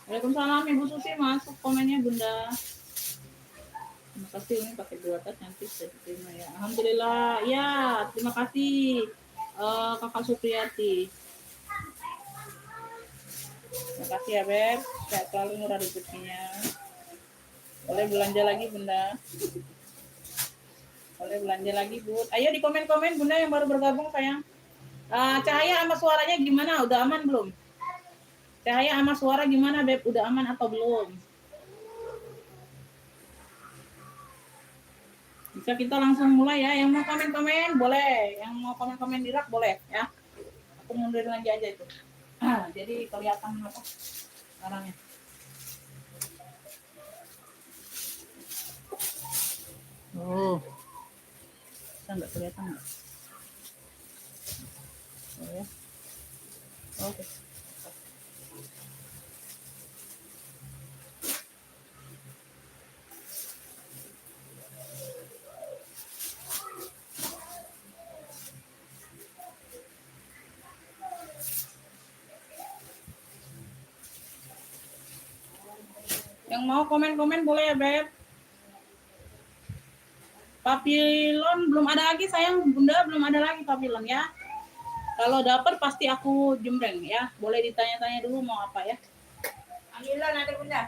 Waalaikumsalam Ibu Susi, masuk komennya Bunda. Terima kasih, ini pakai 2 tas nanti saya terima ya. Alhamdulillah, ya terima kasih Kakak Supriyati. Terima kasih ya Beb, sehat selalu murah rezekinya. Boleh belanja lagi Bunda. Boleh belanja lagi Bu. Ayo di komen-komen Bunda yang baru bergabung sayang. Cahaya sama suaranya gimana? Udah aman belum? Cahaya sama suara gimana Beb? Udah aman atau belum? Bisa kita langsung mulai ya. Yang mau komen-komen boleh. Yang mau komen-komen di rak boleh ya. Aku mundurin lagi aja itu. Jadi kelihatan apa orangnya. Oh, bisa nggak kelihatan nggak? Oh ya. Oke. Yang mau komen-komen boleh ya Beb. Papilon belum ada lagi sayang Bunda, belum ada lagi papilon ya. Kalau dapat pasti aku jembreng ya. Boleh ditanya-tanya dulu mau apa ya. Panggilan ada Bunda.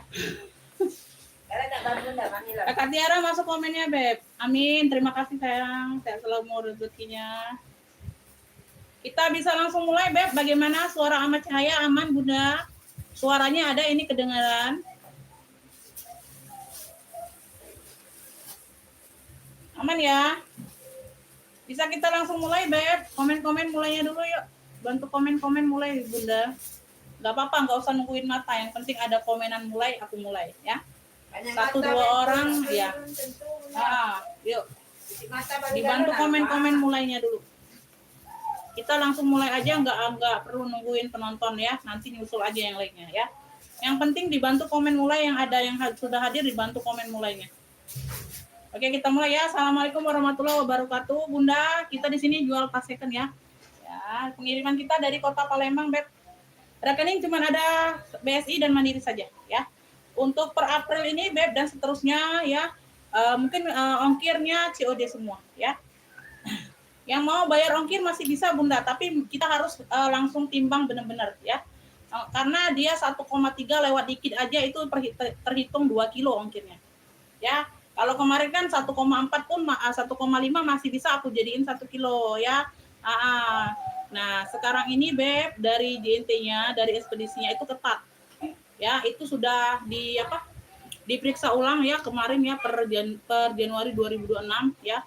Kalau tak baru Bunda panggilan. Kak Tiara masuk komennya Beb. Amin, terima kasih sayang. Sehat selalu mau rezekinya. Kita bisa langsung mulai Beb. Bagaimana suara Ahmad Cahaya aman Bunda? Suaranya ada ini kedengaran. Aman ya? Bisa kita langsung mulai Beb. Komen-komen mulainya dulu yuk. Bantu komen-komen mulai Bunda. Gak apa-apa, gak usah nungguin mata. Yang penting ada komenan mulai, aku mulai ya. 1-2 orang ya. Yuk. Dibantu komen-komen mulainya dulu. Kita langsung mulai aja, nggak perlu nungguin penonton ya. Nanti nyusul aja yang lainnya ya. Yang penting dibantu komen mulai, yang ada yang sudah hadir dibantu komen mulainya. Oke, kita mulai ya. Assalamualaikum warahmatullahi wabarakatuh. Bunda, kita di sini jual tas second ya. Ya, pengiriman kita dari Kota Palembang, Beb. Rekening cuma ada BSI dan Mandiri saja ya. Untuk per April ini Beb dan seterusnya ya, mungkin ongkirnya COD semua ya. Yang mau bayar ongkir masih bisa Bunda, tapi kita harus langsung timbang benar-benar ya. Karena dia 1,3 lewat dikit aja itu terhitung 2 kilo ongkirnya. Ya, kalau kemarin kan 1,4 pun 1,5 masih bisa aku jadiin 1 kilo ya. Nah, sekarang ini Beb dari JNT-nya, dari ekspedisinya itu ketat. Ya, itu sudah diperiksa ulang ya kemarin ya per Januari 2026 ya.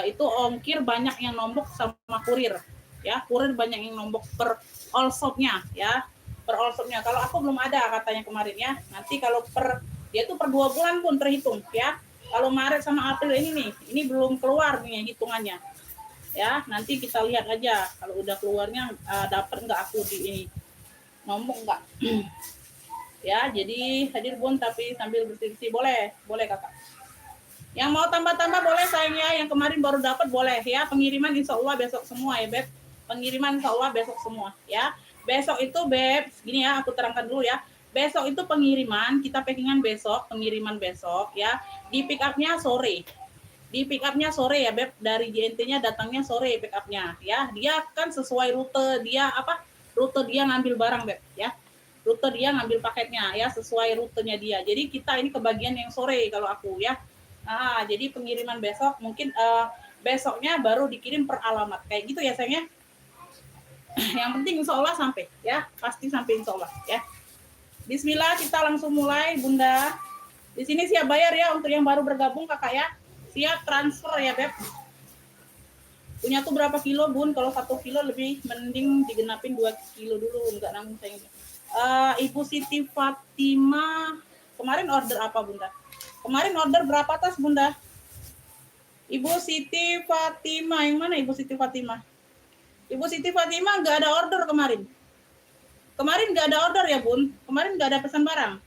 Itu ongkir banyak yang nombok sama kurir ya. Kurir banyak yang nombok per all shop-nya ya. Per all shop-nya. Kalau aku belum ada katanya kemarin ya. Nanti kalau dia tuh per 2 bulan pun terhitung ya. Kalau Maret sama April ini nih, ini belum keluar nih hitungannya. Ya, nanti kita lihat aja kalau udah keluarnya dapat nggak aku di ini nombok nggak. Ya, jadi hadir Bun tapi sambil bersih-bersih boleh Kakak. Yang mau tambah-tambah boleh sayangnya, yang kemarin baru dapat boleh ya. Pengiriman insya Allah besok semua ya Beb. Pengiriman insya Allah besok semua ya. Besok itu Beb, gini ya aku terangkan dulu ya. Besok itu pengiriman, kita packingan besok, pengiriman besok ya. Di pick up-nya sore. Di pick up-nya sore ya Beb, dari JNT-nya datangnya sore pick up-nya ya. Dia kan sesuai rute dia rute dia ngambil barang Beb ya. Rute dia ngambil paketnya ya, sesuai rutenya dia. Jadi kita ini kebagian yang sore kalau aku ya. Jadi pengiriman besok mungkin besoknya baru dikirim per alamat kayak gitu ya sayangnya. Yang penting insya Allah sampai ya, pasti sampai insya Allah ya. Bismillah, kita langsung mulai Bunda. Di sini siap bayar ya untuk yang baru bergabung Kakak ya. Siap transfer ya Beb. Punya tuh berapa kilo Bun? Kalau 1 kilo lebih mending digenapin 2 kilo dulu, enggak nanggung sayangnya. Ibu Siti Fatima kemarin order apa Bunda? Kemarin order berapa tas Bunda? Ibu Siti Fatima, yang mana Ibu Siti Fatima? Ibu Siti Fatima nggak ada order kemarin. Kemarin nggak ada order ya Bun? Kemarin nggak ada pesan barang.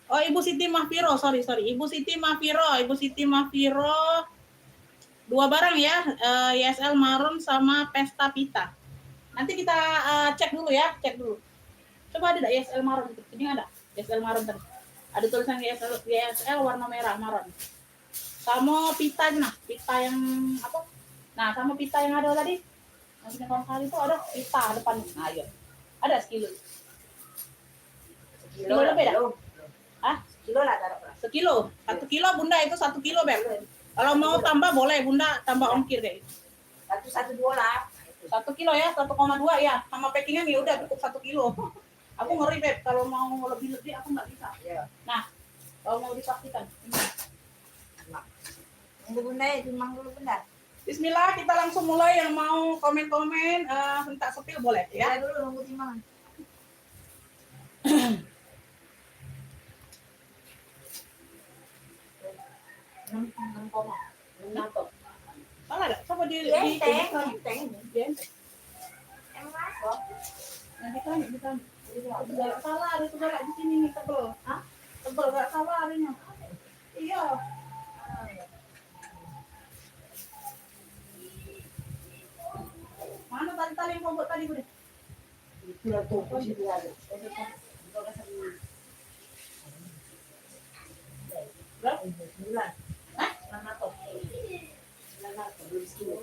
Oh Ibu Siti Mahfiro, sorry. Ibu Siti Mahfiro 2 barang ya, YSL Maroon sama Pesta Pita. Nanti kita cek dulu ya, Coba ada YSL maron gitu. Ini ada YSL maron tadi. Ada tulisan YSL warna merah maron. Sama pita nah, pita yang apa? Nah, sama pita yang ada tadi. Nanti kawan kali itu ada pita depan. Nah, iya. Ada sekilo. Kilo lebih dah? Hah? Kilo lah taruh. Sekilo. 1 kilo Bunda itu 1 kilo, Beb. Kalau mau tambah boleh Bunda tambah ongkir kayak gitu. 1,2 lah. 1 kilo ya, 1,2 ya. Sama packingan ya udah cukup 1 kilo. Aku ngeri, Beb. Kalau mau lebih-lebih aku nggak bisa. Iya. Nah, kalau mau dipastikan. Ini Bunda ya, timbang dulu Bunda. Bismillah, kita langsung mulai. Yang mau komen-komen, minta sepil boleh ya. Ya dulu nunggu timbangan. Enam koma. Salah nggak? Coba di Enteng. Emang apa? ditanya. Nggak salah, ada segala di sini nih tebel. Hah? Tebel nggak salah adanya. Iya. Mana tali-tali yang kau buat tadi, Budi? Itu lah tuh, posisi ada. Berapa? 9. Hah? 600. 900. 12 kilo.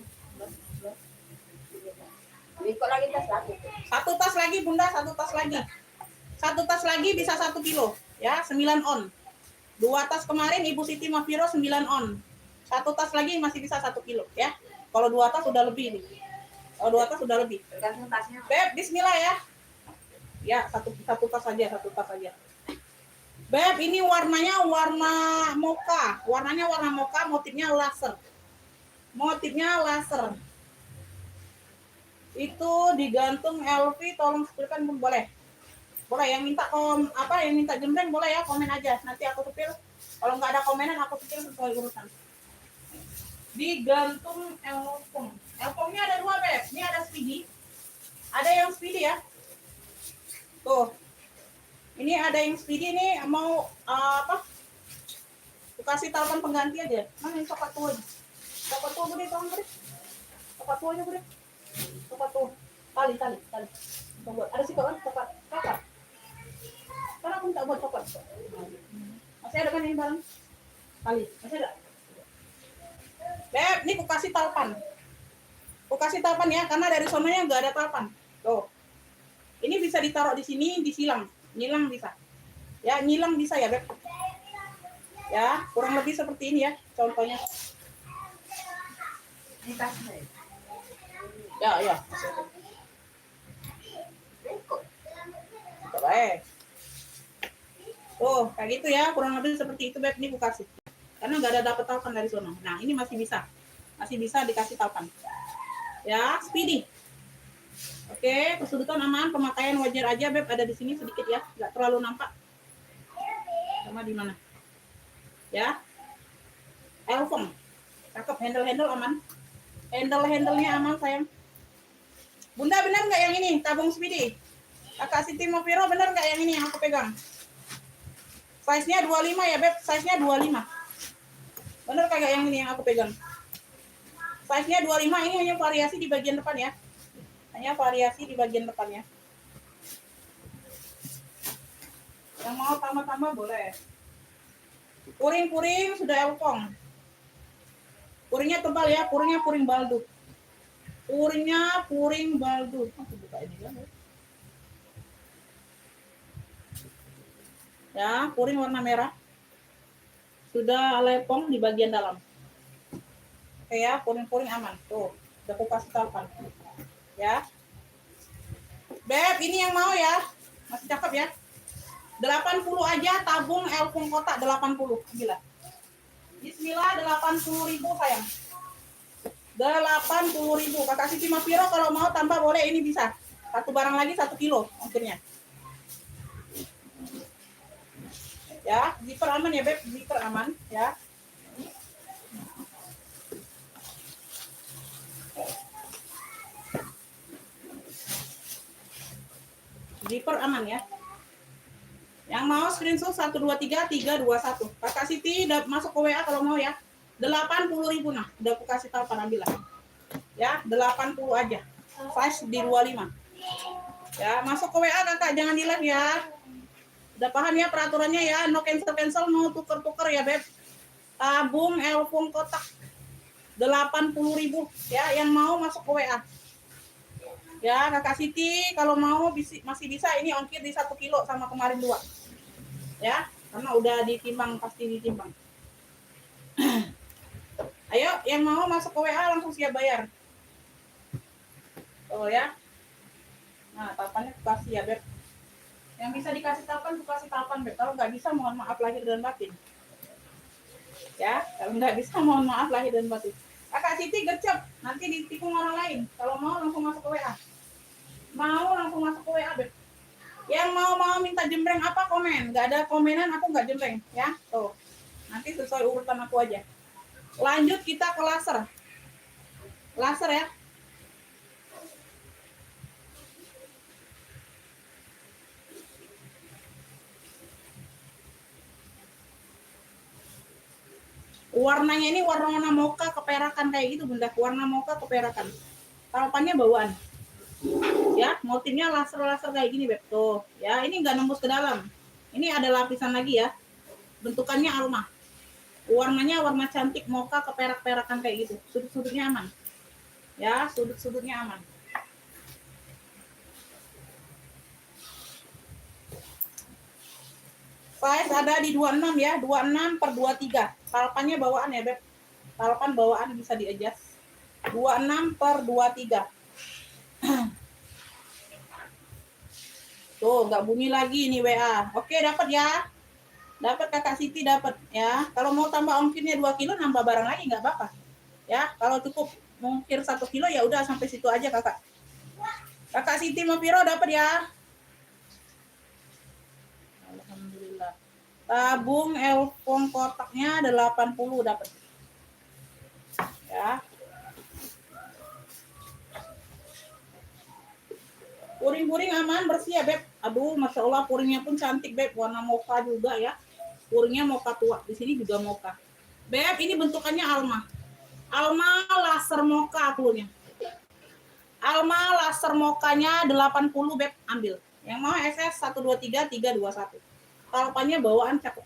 Ikut lagi tas lagi. 1 tas lagi, Bunda, 1 tas lagi. 1 tas lagi bisa 1 kilo. Ya, 9 on. 2 tas kemarin Ibu Siti Mafiro 9 on. 1 tas lagi masih bisa 1 kilo ya. Kalau 2 tas sudah lebih nih. Kalau 2 tas sudah lebih. Tergantung tasnya. Beb, bismillah ya. Ya, satu tas saja, 1 tas saja. Beb, ini warnanya warna mocha. Warnanya warna mocha, motifnya laser. Motifnya laser. Itu digantung LV, tolong sepilkan pun boleh. Boleh yang minta yang minta jembreng boleh ya, komen aja. Nanti aku sepil. Kalau nggak ada komenan aku sepil sesuai urusan. Digantung elpong. Elpongnya ada 2, Beb. Ini ada speedy. Ada yang speedy ya. Tuh. Ini ada yang speedy nih, mau apa? Aku kasih telepon pengganti aja. Mana yang coklat tua? Coklat tua Budi, tolong Budi. Coklat tua aja Budi. Coklat tua. Tali. Coba. Ada sih kan coklat. Karena aku minta buat coklat. Masih ada kan ini barang? Tali. Masih ada? Beb, ini aku kasih talpan. Aku kasih talpan ya, karena dari sononya nggak ada talpan. Tuh. Ini bisa ditaruh di sini, disilang. Nyilang bisa. Ya, nyilang bisa ya, Beb. Ya, kurang lebih seperti ini ya, contohnya. Ini tasnya. Ya. Baik. Tuh, kayak gitu ya, kurang lebih seperti itu, Beb. Ini aku kasih. Karena nggak ada dapat talpan dari sono. Nah, ini masih bisa dikasih talpan. Ya, speedy. Oke, kesudutan aman, pemakaian wajar aja, Beb. Ada di sini sedikit ya, nggak terlalu nampak. Sama di mana? Ya, elfong, cakep, handle aman. Handle-nya aman, sayang. Bunda, benar nggak yang ini, tabung speedy? Kakak Siti Mafiro, benar nggak yang ini yang aku pegang? Size-nya 25 ya, Beb, size-nya 25. Bener kagak yang ini yang aku pegang? Size-nya 25, ini hanya variasi di bagian depan ya. Hanya variasi di bagian depannya. Yang mau tambah-tambah boleh. Puring sudah elpong. Puringnya tebal ya, puring baldu. Puring baldu. Aku buka ini kan. Ya, puring warna merah. Sudah lepong di bagian dalam. Oke ya, puring aman. Tuh, udah aku kasih talpan. Ya. Beb, ini yang mau ya. Masih cakep ya. 80 aja tabung elpong kotak 80. Gila. Bismillah, 80.000 sayang. 80.000. Kakak Siti Mafiro kalau mau tambah boleh, ini bisa. Satu barang lagi 1 kilo ongkirnya. Ya, zipper aman ya, Beb. Zipper aman ya. Zipper aman ya. Yang mau screenshot 123-321. Kakak Siti udah masuk ke WA kalau mau ya. 80.000 nah. Udah aku kasih tahu ambil lah. Ya, 80 aja. Size di 25. Ya, masuk ke WA kakak, jangan di live ya. Udah paham ya peraturannya ya, no cancel, no tuker-tuker ya Beb. Tabung elfung kotak 80.000 ya, yang mau masuk ke WA. Ya, kakak Siti kalau mau masih bisa ini ongkir di 1 kilo sama kemarin 2. Ya, karena udah ditimbang, pasti ditimbang. Ayo, yang mau masuk ke WA langsung siap bayar. Oh ya. Nah, tapannya kasih ya, Beb. Yang bisa dikasih tapan, tuh kasih tapan, Beb. Kalau nggak bisa, mohon maaf lahir dan batin. Ya, kalau nggak bisa, mohon maaf lahir dan batin. Kakak Siti gercep, nanti ditikung orang lain. Kalau mau langsung masuk ke WA. Mau langsung masuk ke WA, Beb. Yang mau minta jembreng apa komen. Nggak ada komenan, aku nggak jembreng. Ya, tuh. Nanti sesuai urutan aku aja. Lanjut kita ke laser. Laser ya. Warnanya ini warna mocha keperakan kayak gitu Bunda, warna mocha keperakan. Tarupannya bawaan. Ya, motifnya laser-laser kayak gini Beb. Tuh, ya ini nggak nembus ke dalam. Ini ada lapisan lagi ya. Bentukannya alma. Warnanya warna cantik mocha keperak-perakan kayak gitu. Sudut-sudutnya aman. Ya, sudut-sudutnya aman. Size ada di 26 ya, 26/23. Palpannya bawaan ya, Beb. Palpan bawaan bisa di-adjust. 26/23. Tuh, nggak bunyi lagi nih WA. Oke, dapat ya. Dapat Kakak Siti dapat ya. Kalau mau tambah ongkirnya 2 kilo nambah barang lagi nggak apa-apa. Ya, kalau cukup mungkir 1 kilo ya udah sampai situ aja Kakak. Kakak Siti Mafiro dapat ya. Alhamdulillah. Tabung elfong kotaknya 80 dapat. Ya. Puring-puring aman, bersih ya, Beb. Aduh, Masya Allah, puringnya pun cantik, Beb. Warna mocha juga ya. Puringnya mocha tua. Di sini juga mocha. Beb, ini bentukannya alma. Alma laser mocha akunya. Alma laser mokanya 80, Beb. Ambil. Yang mau SS 123 321. Palpannya bawaan cakep.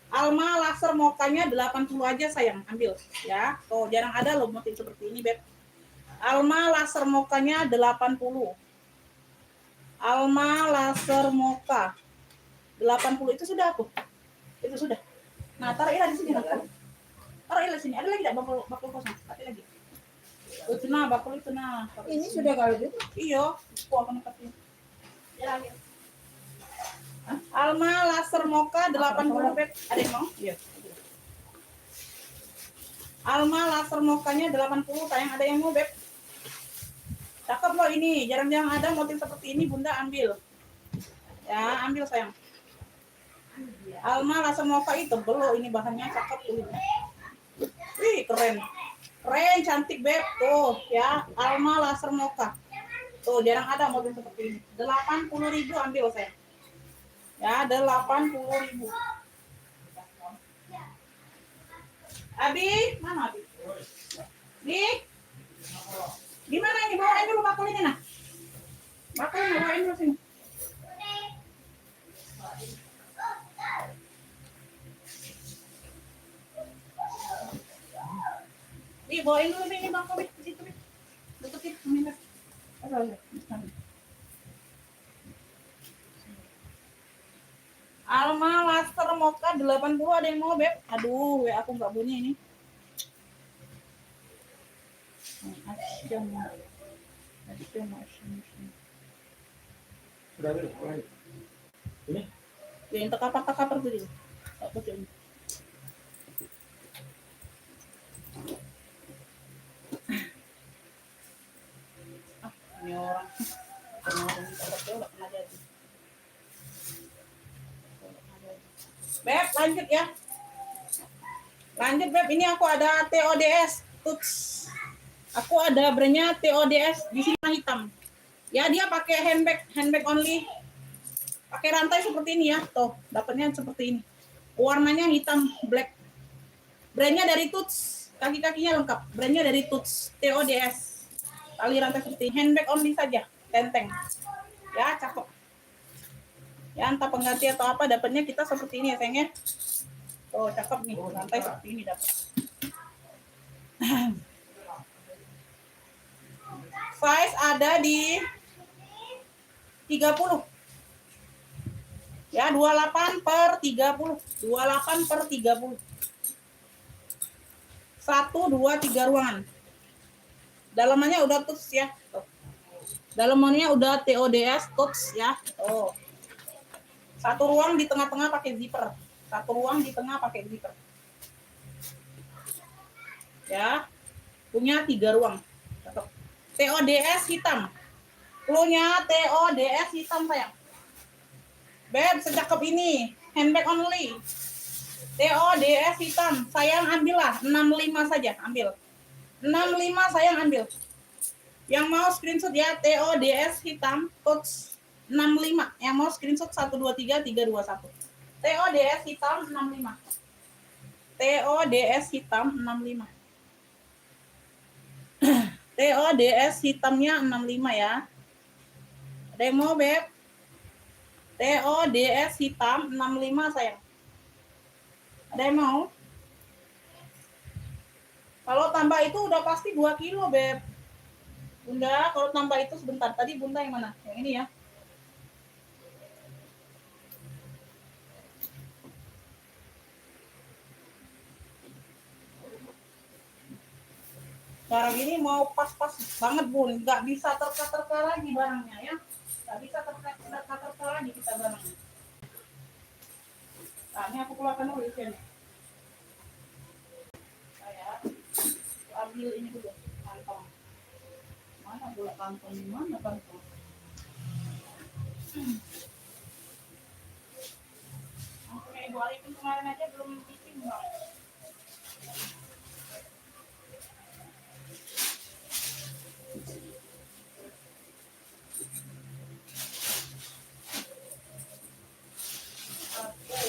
Alma laser mokanya 80 aja sayang. Ambil. Ya. Tuh, jarang ada loh motif seperti ini, Beb. Alma laser mokanya 80. Alma laser mocha 80 itu sudah aku. Itu sudah. Nah, taruhlah di sini. Taruhlah di sini. Ada lagi enggak bakul kosong? Ada lagi. Itu nah, bakul itu nah. Ini sudah kalau gitu. Iya, aku akan pakai. Ya lagi. Alma laser mocha 80, Beb. Ada yang mau? Iya. Alma laser mochanya 80, sayang ada yang mau, Beb? Cakep loh ini, jarang-jarang ada motif seperti ini, Bunda ambil. Ya, ambil sayang. Alma laser mocha itu tebel loh, ini bahannya cakep tuh. Wih, keren. Keren, cantik Beb. Tuh, ya, Alma laser mocha. Tuh, jarang ada motif seperti ini. 80.000 ambil sayang. Ya, 80.000. Abi, mana Abi? Nih. Gimana ini? Bawain dulu bakul ini nah. Bakul ini bawain dulu sini. Nih, bawain dulu ini bakul di situ. Deketin, ambil. Aduh, Alma laser mocha 80 ada yang mau, Beb? Aduh, aku nggak bunyi ini. Sudah ada ini? Ya, yang tekapar-tekapar tuh dia. Aku coba. Ini orang. Beb, lanjut ya. Lanjut, Beb. Ini aku ada TODS Tuts. Aku ada brandnya TODS di sini hitam. Ya, dia pakai handbag only. Pakai rantai seperti ini ya. Tuh, dapatnya seperti ini. Warnanya hitam black. Brandnya dari Tuts. Kaki-kakinya lengkap. Brandnya dari Tuts. TODS. Tali rantai seperti ini. Handbag only saja. Tenteng. Ya, cakep. Ya, entah pengganti atau apa dapatnya kita seperti ini ya, sayangnya. Oh, cakep nih. Lantai seperti ini dapat. Size ada di 30. Ya, 28 per 30. 28 per 30. 1, 2, 3 ruangan. Dalamannya udah tuts ya. Tuh. Dalamannya udah TODS tuts ya. Oh. Satu ruang di tengah-tengah pakai zipper. Satu ruang di tengah pakai zipper. Ya. Punya 3 ruang. TODS hitam. Cluenya TODS hitam sayang. Beb, secakep ini. Handbag only. TODS hitam. Sayang ambillah. 65 saja. Ambil. 65 sayang ambil. Yang mau screenshot ya. TODS hitam. Coach 65. Yang mau screenshot 123 321. TODS hitam 65. TODS hitam 65. TODS hitamnya 65 ya. Ada yang mau, Beb? TODS hitam 65 sayang. Ada yang mau? Kalau tambah itu udah pasti 2 kilo, Beb. Bunda, kalau tambah itu sebentar. Tadi Bunda yang mana? Yang ini ya. Sekarang ini mau pas-pas banget, Bun. Nggak bisa terka-terka lagi barangnya ya. Nggak bisa terka-terka lagi kita barangnya. Nah, ini aku keluarkan dulu isinya. Saya ambil ini dulu, kantong. Mana bola kantong? Mana kantong? Oke, Ibu Alipin kemarin aja belum bikin, Bang.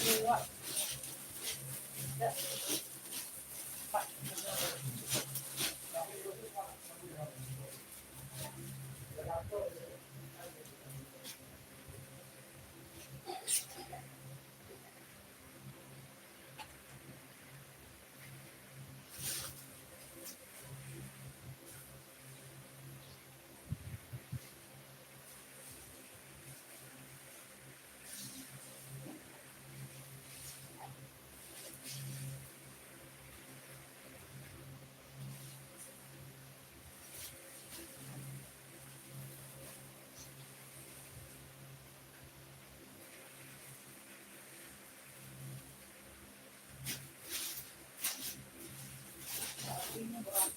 Dua. Empat. Ini berat.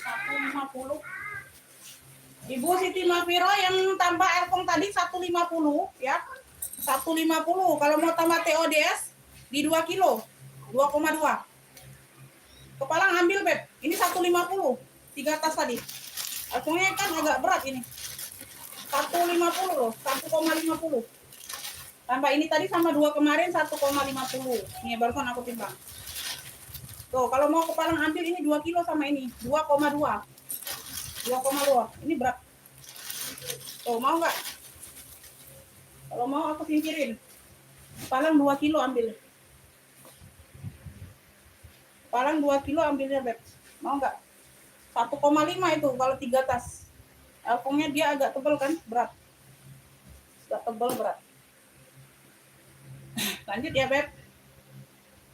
$150. Ibu Siti Mafiro yang tambah airpong tadi 150 ya. 150. Kalau mau tambah TODS di 2 kilo. 2,2. Kepalang ambil, Beb. Ini 150. 3 tas tadi. Airpongnya kan agak berat ini. 150 loh. 1,50. Tambah ini tadi sama 2 kemarin 1,50. Ini barusan aku timbang. Tuh, kalau mau kepalang ambil ini 2 kilo sama ini. 2,2. 2,2. Ini berat. Tuh, mau nggak? Kalau mau aku singkirin. Palang 2 kilo ambil. Palang 2 kilo ambilnya, Beb. Mau nggak? 1,5 itu kalau 3 tas. Elfongnya dia agak tebal kan? Berat. Agak tebal berat. Lanjut ya, Beb.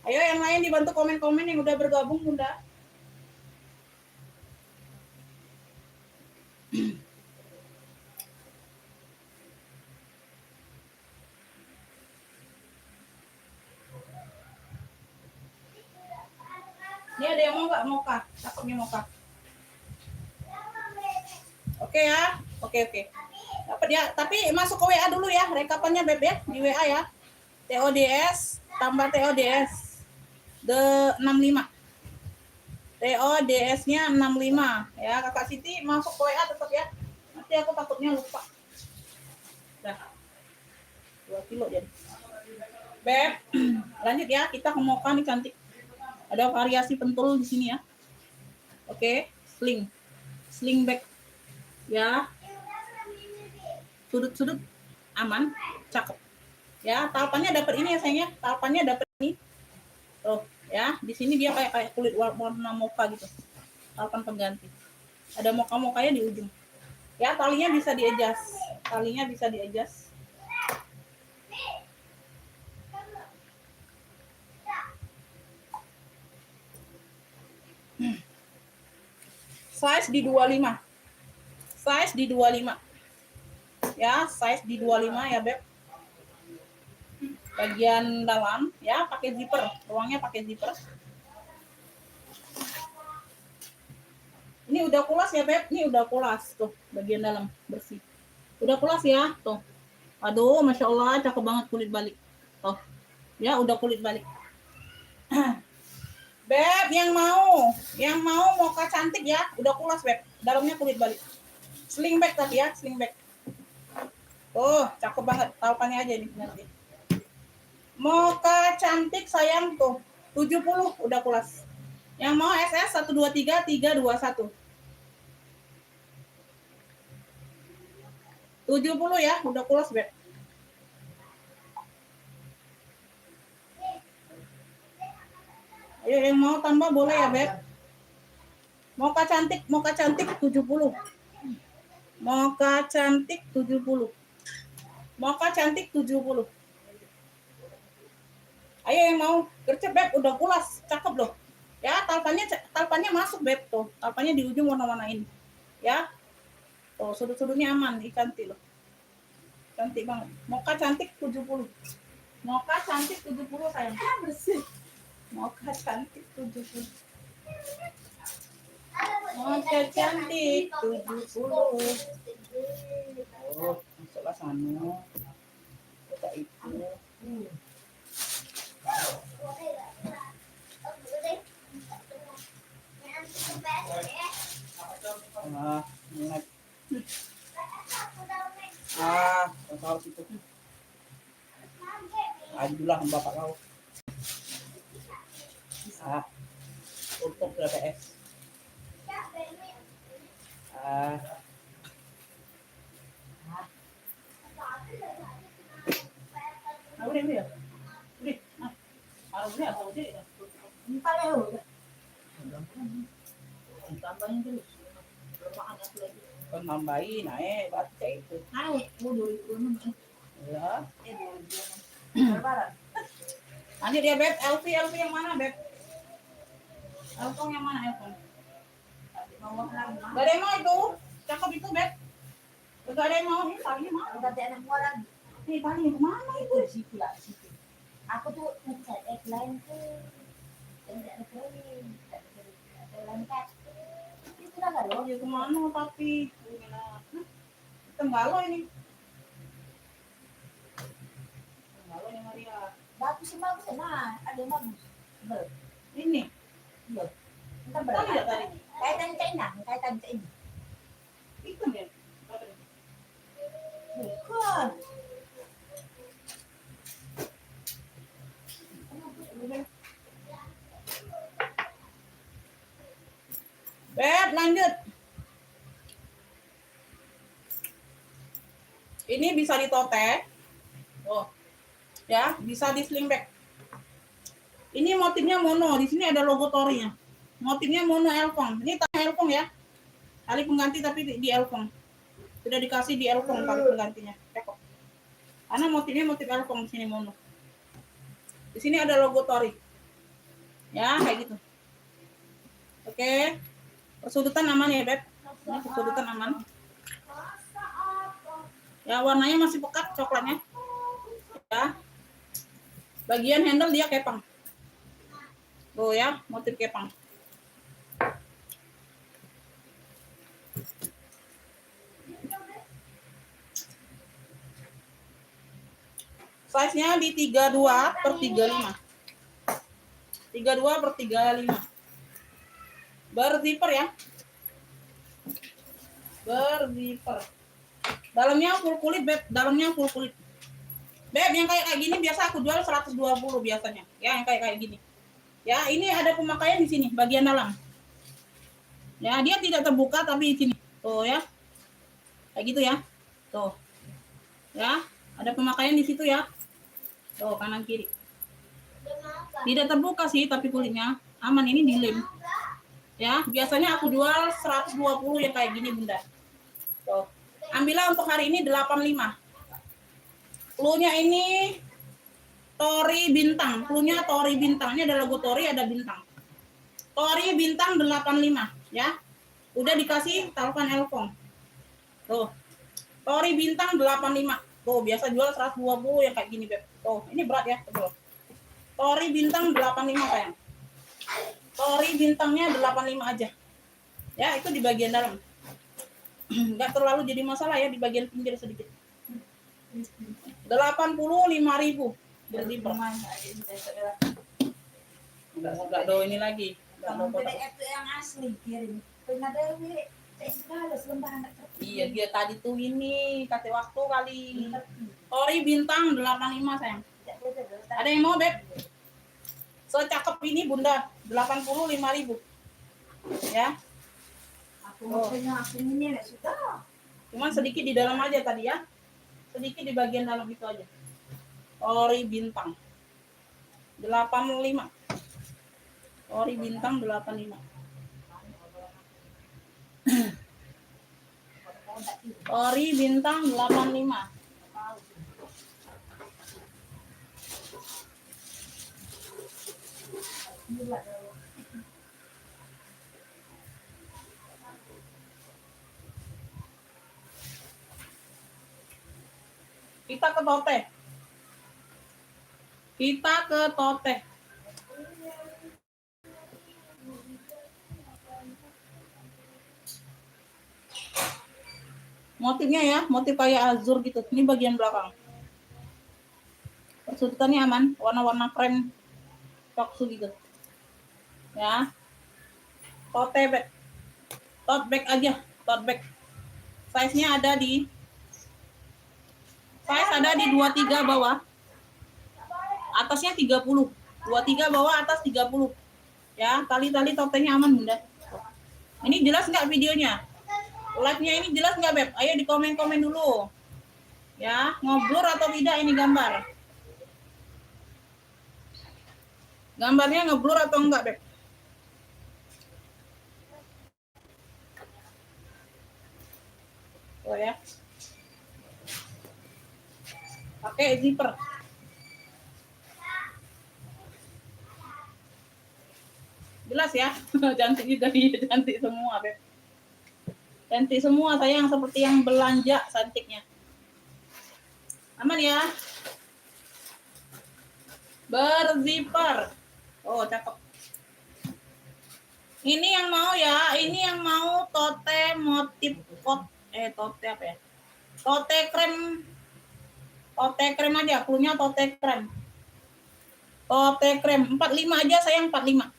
Ayo yang lain dibantu komen-komen yang udah bergabung, Bunda. Ini ada yang mau nggak? Moka. Cakepnya moka. Oke ya. Oke. Dapat ya. Tapi masuk ke WA dulu ya. Rekapannya, Beb ya. Di WA ya. TODS tambah TODS. The 65. TODS-nya 65 ya. Kakak Siti masuk ke WA tetap ya. Nanti aku takutnya lupa. Dah. 2 kilo jadi. Beb, lanjut ya. Kita ke moka nih cantik. Ada variasi pentul di sini ya. Oke, sling back ya. Sudut-sudut aman, cakep. Ya, talpannya dapat ini ya sayangnya. Talpannya dapat ini. Tuh, ya. Di sini dia kayak kulit warna mocha gitu. Talpan pengganti. Ada mocha-mochanya di ujung. Ya, talinya bisa di-adjust. Talinya bisa di-adjust. Size di 25. Size di 25. Ya, size di 25 ya, Beb. Bagian dalam ya pakai zipper, ruangnya pakai zipper. Ini udah kulas ya, Beb. Ini udah kulas tuh, bagian dalam bersih. Udah kulas ya, tuh. Aduh, Masya Allah, cakep banget kulit balik. Tuh. Ya, udah kulit balik. Beb, yang mau mocha cantik ya, udah kulas, Beb. Dalamnya kulit balik. Sling back tapi ya, sling back. Oh, cakep banget. Talpannya aja nih nanti. Mocha cantik sayang tuh. 70 udah kulas. Yang mau SS 123 321. 70 ya, udah kulas, Beb. Ayo yang mau tambah boleh ya, Beb. Mocha cantik 70. Mocha cantik 70. Mocha cantik 70. Ayo yang mau gercep, Beb, udah kulas, cakep loh. Ya, talpannya masuk, Beb, tuh. Talpannya di ujung warna-warnain. Ya. Tuh, sudut-sudutnya aman, cantik loh. Cantik banget. Mocha cantik 70. Mocha cantik 70 sayang. Bersih. Mocha cantik 70. Mocha cantik 70. Oh, masuklah sana. Kita itu. Ingat. Taruh situ. Adulah bapak kau. Untuk PPS. Udah ya? Udah. Udah atau udah? Entah ya. Tambahin terus. Berapa anak lagi? Kan nambahin, naik baca itu. Naik, 2006. Ya. 2006. Lebaran. Lanjut ya, Beb. LV yang mana, Beb? Elfong yang mana, Elfong? Gak ada yang mau itu. Cakep itu, Beb. Gak ada yang mau. Ini talinya mana? Udah ada anak gua lagi. Ini talinya kemana itu? Situ lah, situ. Aku tuh ngecat lain tuh. Tidak ada lengkap. Itu lah gak Oh, ya kemana tapi? Tenggalo ini. Tenggalo nih Maria. bagus sih bagus. Nah, ada yang bagus. Ini. Entah berapa. Kaitan China, kaitan China. Itu ya. Bukan. Beb, lanjut. Ini bisa ditote. Oh. Ya, bisa di sling back. Ini motifnya mono. Di sini ada logo Torinya. Motifnya mono Elfong. Ini tali Elfong ya. Tali pengganti tapi di Elfong. Sudah dikasih di Elfong tali penggantinya. Cakep. Karena motifnya motif Elfong di sini mono. Di sini ada logo Tori. Ya, kayak gitu. Oke. Persudutan aman ya, Beb. Ini persudutan aman. Ya, warnanya masih pekat coklatnya. Ya. Bagian handle dia kepang. Tuh ya, motif kepang. Size-nya di 32 per 35. 32 per 35. Berzipper ya. Berzipper. Dalamnya full kulit, Beb. Dalamnya full kulit. Beb, yang kayak gini biasa aku jual 120 biasanya. Ya, yang kayak gini. Ya, ini ada pemakaian di sini, bagian dalam. Ya, dia tidak terbuka tapi di sini. Tuh ya. Kayak gitu ya. Tuh. Ya, ada pemakaian di situ ya. Tuh, kanan kiri. Tidak terbuka sih tapi kulitnya. Aman, ini dilem. Ya, biasanya aku jual 120 yang kayak gini, Bunda. Tuh. Ambillah untuk hari ini 85. Cluenya ini Tori bintang. Cluenya Tori bintang. Ini ada logo Tori, ada bintang. Tori bintang 85 ya. Udah dikasih telepon Elfong. Tuh. Tori bintang 85. Tuh, biasa jual 120 yang kayak gini, Beb. Tuh, ini berat ya, betul. Tori bintang 85 sayang. Tori bintangnya 85 aja. Ya, itu di bagian dalam. Enggak terlalu jadi masalah ya di bagian pinggir sedikit. 85.000. Jadi enggak do ini lagi. Kalau PDF yang asli kirim. Pernah Dewi, segala selembaran. Iya, dia tadi tuh ini kasih waktu kali. Tori bintang 85 sayang. Ada yang mau, Beb? Secakep ini Bunda, 85.000. Ya. Aku mau punya aku ini ya sudah. Cuman sedikit di dalam aja tadi ya. Sedikit di bagian dalam itu aja. Ori bintang 85. Ori bintang 85. Ori bintang 85. Kita ke Tote. Kita ke Tote. Motifnya ya, motif kayak azur gitu. Ini bagian belakang. Persudutannya aman, warna-warna krem toksu gitu. Ya. Tote bag. Tote bag aja, tote bag. Size-nya ada di 23 bawah. Atasnya 30. 23 bawah, atas 30. Ya, tali-tali totenya aman, Bunda. Ini jelas nggak videonya? Live-nya ini jelas nggak, Beb? Ayo di komen-komen dulu. Ya, ngoblur atau tidak ini gambar? Gambarnya ngeblur atau enggak, Beb? Oh ya. Pakai zipper. Jelas ya? Cantik juga dia, cantik semua, Beb. Cantik semua, sayang, seperti yang belanja cantiknya. Aman ya? Berzipper. Oh, cakep. Ini yang mau ya, ini yang mau tote motif tote apa ya? Tote krem aja, punya tote krem. Tote krem 45 aja sayang, 45.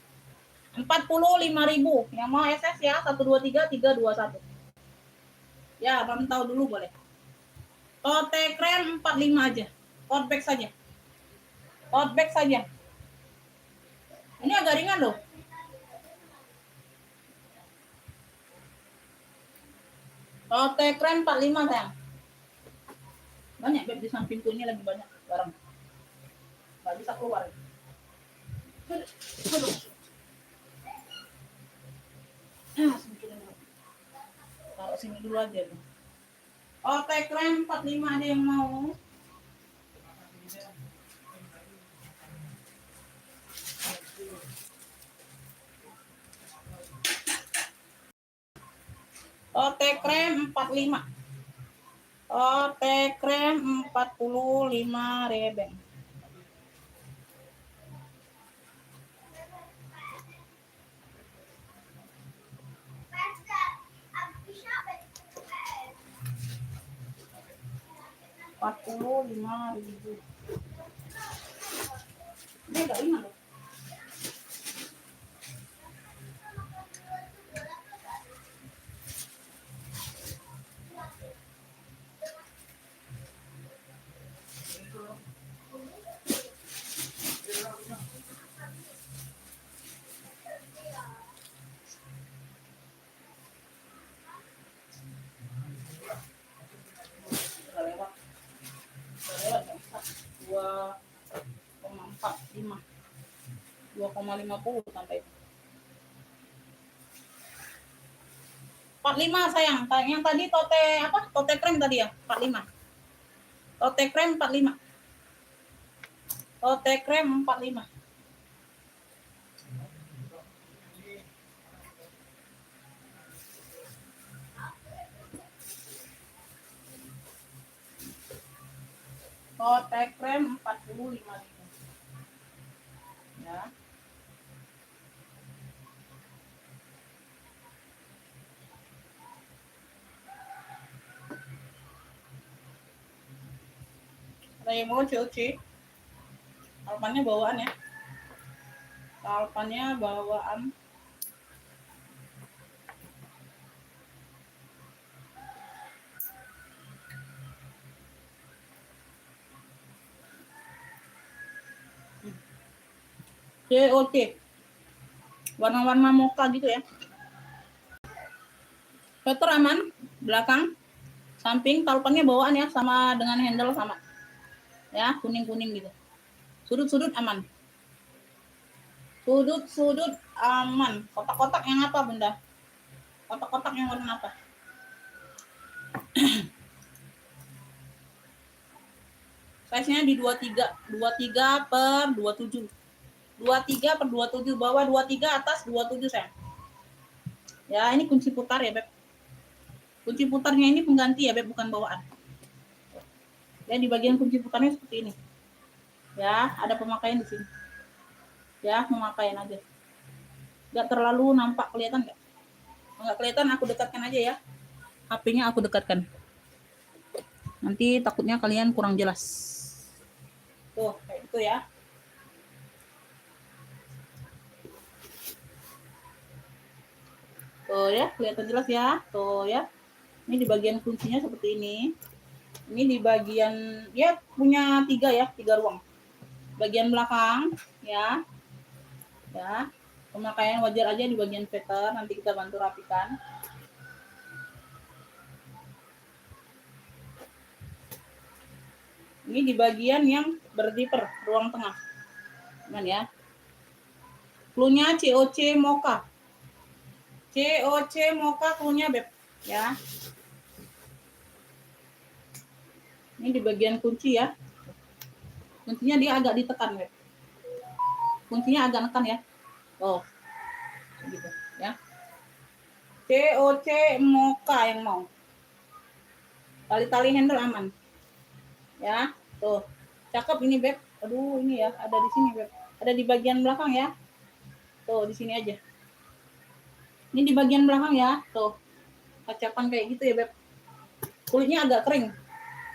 45.000. Yang mau SS ya, 123 321. Ya, pantau dulu boleh. Tote krem 45 aja. Tote bag saja. Tote bag saja. Ini agak ringan loh. Tote krem 45 sayang. Banyak, Beb, di samping ini lagi banyak barang. Nggak bisa keluar. Taruh sini dulu aja. Tote krem 45 ada yang mau. Tote krem 45. Tote krem 45 rebeng. Rp45.000. Ini agak ringan loh. 2,50 sampai 45 sayang. Yang tadi tote apa? Tote krem tadi ya, 45. Tote krem 45. Tote krem 45. Tote krem 45.000. Ya. Ada yang mau cuci? Alpannya bawaan ya. Alpannya bawaan. COC. Warna-warna mocha gitu ya. Filter aman, belakang, samping, talpannya bawaan ya, sama dengan handle sama. Ya, kuning-kuning gitu. Sudut-sudut aman. Sudut-sudut aman. Kotak-kotak yang apa, Bunda? Kotak-kotak yang warna apa? Size-nya di 23. 23 per 27. 23 per 27. Bawah 23, atas 27, sayang. Ya, ini kunci putar ya, Beb. Kunci putarnya ini pengganti ya, Beb, bukan bawaan. Ya, di bagian kunci putarnya seperti ini. Ya, ada pemakaian di sini. Ya, pemakaian aja. Nggak terlalu nampak, kelihatan nggak? Nggak kelihatan, aku dekatkan aja ya. HP-nya aku dekatkan. Nanti takutnya kalian kurang jelas. Tuh, kayak gitu ya. Tuh ya, kelihatan jelas ya. Tuh ya. Ini di bagian kuncinya seperti ini. Ini di bagian, ya punya 3 ya, 3 ruang. Bagian belakang, ya. Ya. Pemakaian wajar aja di bagian filter, nanti kita bantu rapikan. Ini di bagian yang berzipper, ruang tengah. Cuman ya. Cluenya COC Mocha. COC Mocha cluenya, Beb. Ya. Ini di bagian kunci ya. Kuncinya dia agak ditekan, Beb. Kuncinya agak nekan ya. Oh. Gitu, ya. COC Mocha yang mau. Tali-tali handle aman. Ya, tuh. Cakep ini, Beb. Aduh, ini ya, ada di sini, Beb. Ada di bagian belakang ya. Tuh, di sini aja. Ini di bagian belakang ya. Tuh. Kacapan kayak gitu ya, Beb. Kulitnya agak kering.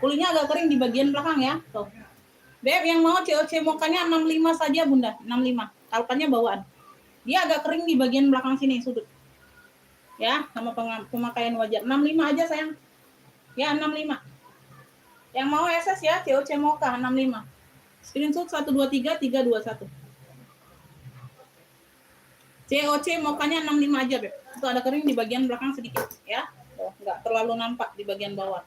Kulitnya agak kering di bagian belakang ya. Tuh. Beb, yang mau COC Mocha-nya 65 saja, Bunda. 65. Talpannya bawaan. Dia agak kering di bagian belakang sini, sudut. Ya, sama pemakaian wajar. 65 aja, sayang. Ya, 65. Yang mau SS ya, COC Mocha 65. Screenshot 123 321. COC Mocha-nya 65 aja, Beb. Itu ada kering di bagian belakang sedikit, ya. Tuh, enggak terlalu nampak di bagian bawah.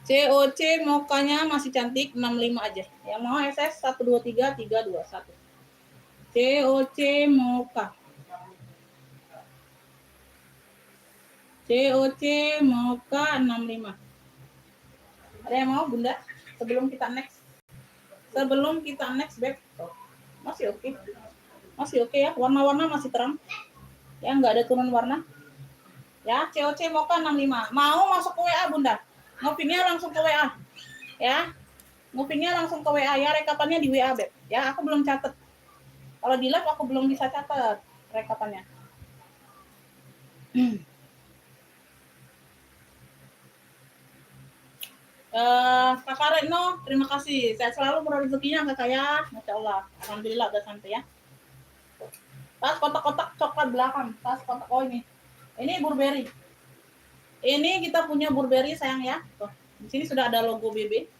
COC Mocha-nya masih cantik, 65 aja. Yang mau SS 123 321. COC Mocha. COC Mocha 65. Ada yang mau, Bunda? Sebelum kita next. Sebelum kita next, Beb. Masih oke. Masih oke ya. Warna-warna masih terang. Ya, nggak ada turun warna. Ya, COC Mocha 65. Mau masuk ke WA, Bunda? Ngopinya langsung ke WA. Ya. Ngopinya langsung ke WA ya. Rekapannya di WA, Beb. Ya, aku belum catat. Kalau di live aku belum bisa catat rekapannya. Kakak Retno, terima kasih. Saya selalu murah rezekinya Kakak ya. Masya Allah. Alhamdulillah udah sampai ya. Tas kotak-kotak coklat belakang. Tas kotak, oh ini. Ini Burberry. Ini kita punya Burberry sayang ya. Tuh, di sini sudah ada logo BB.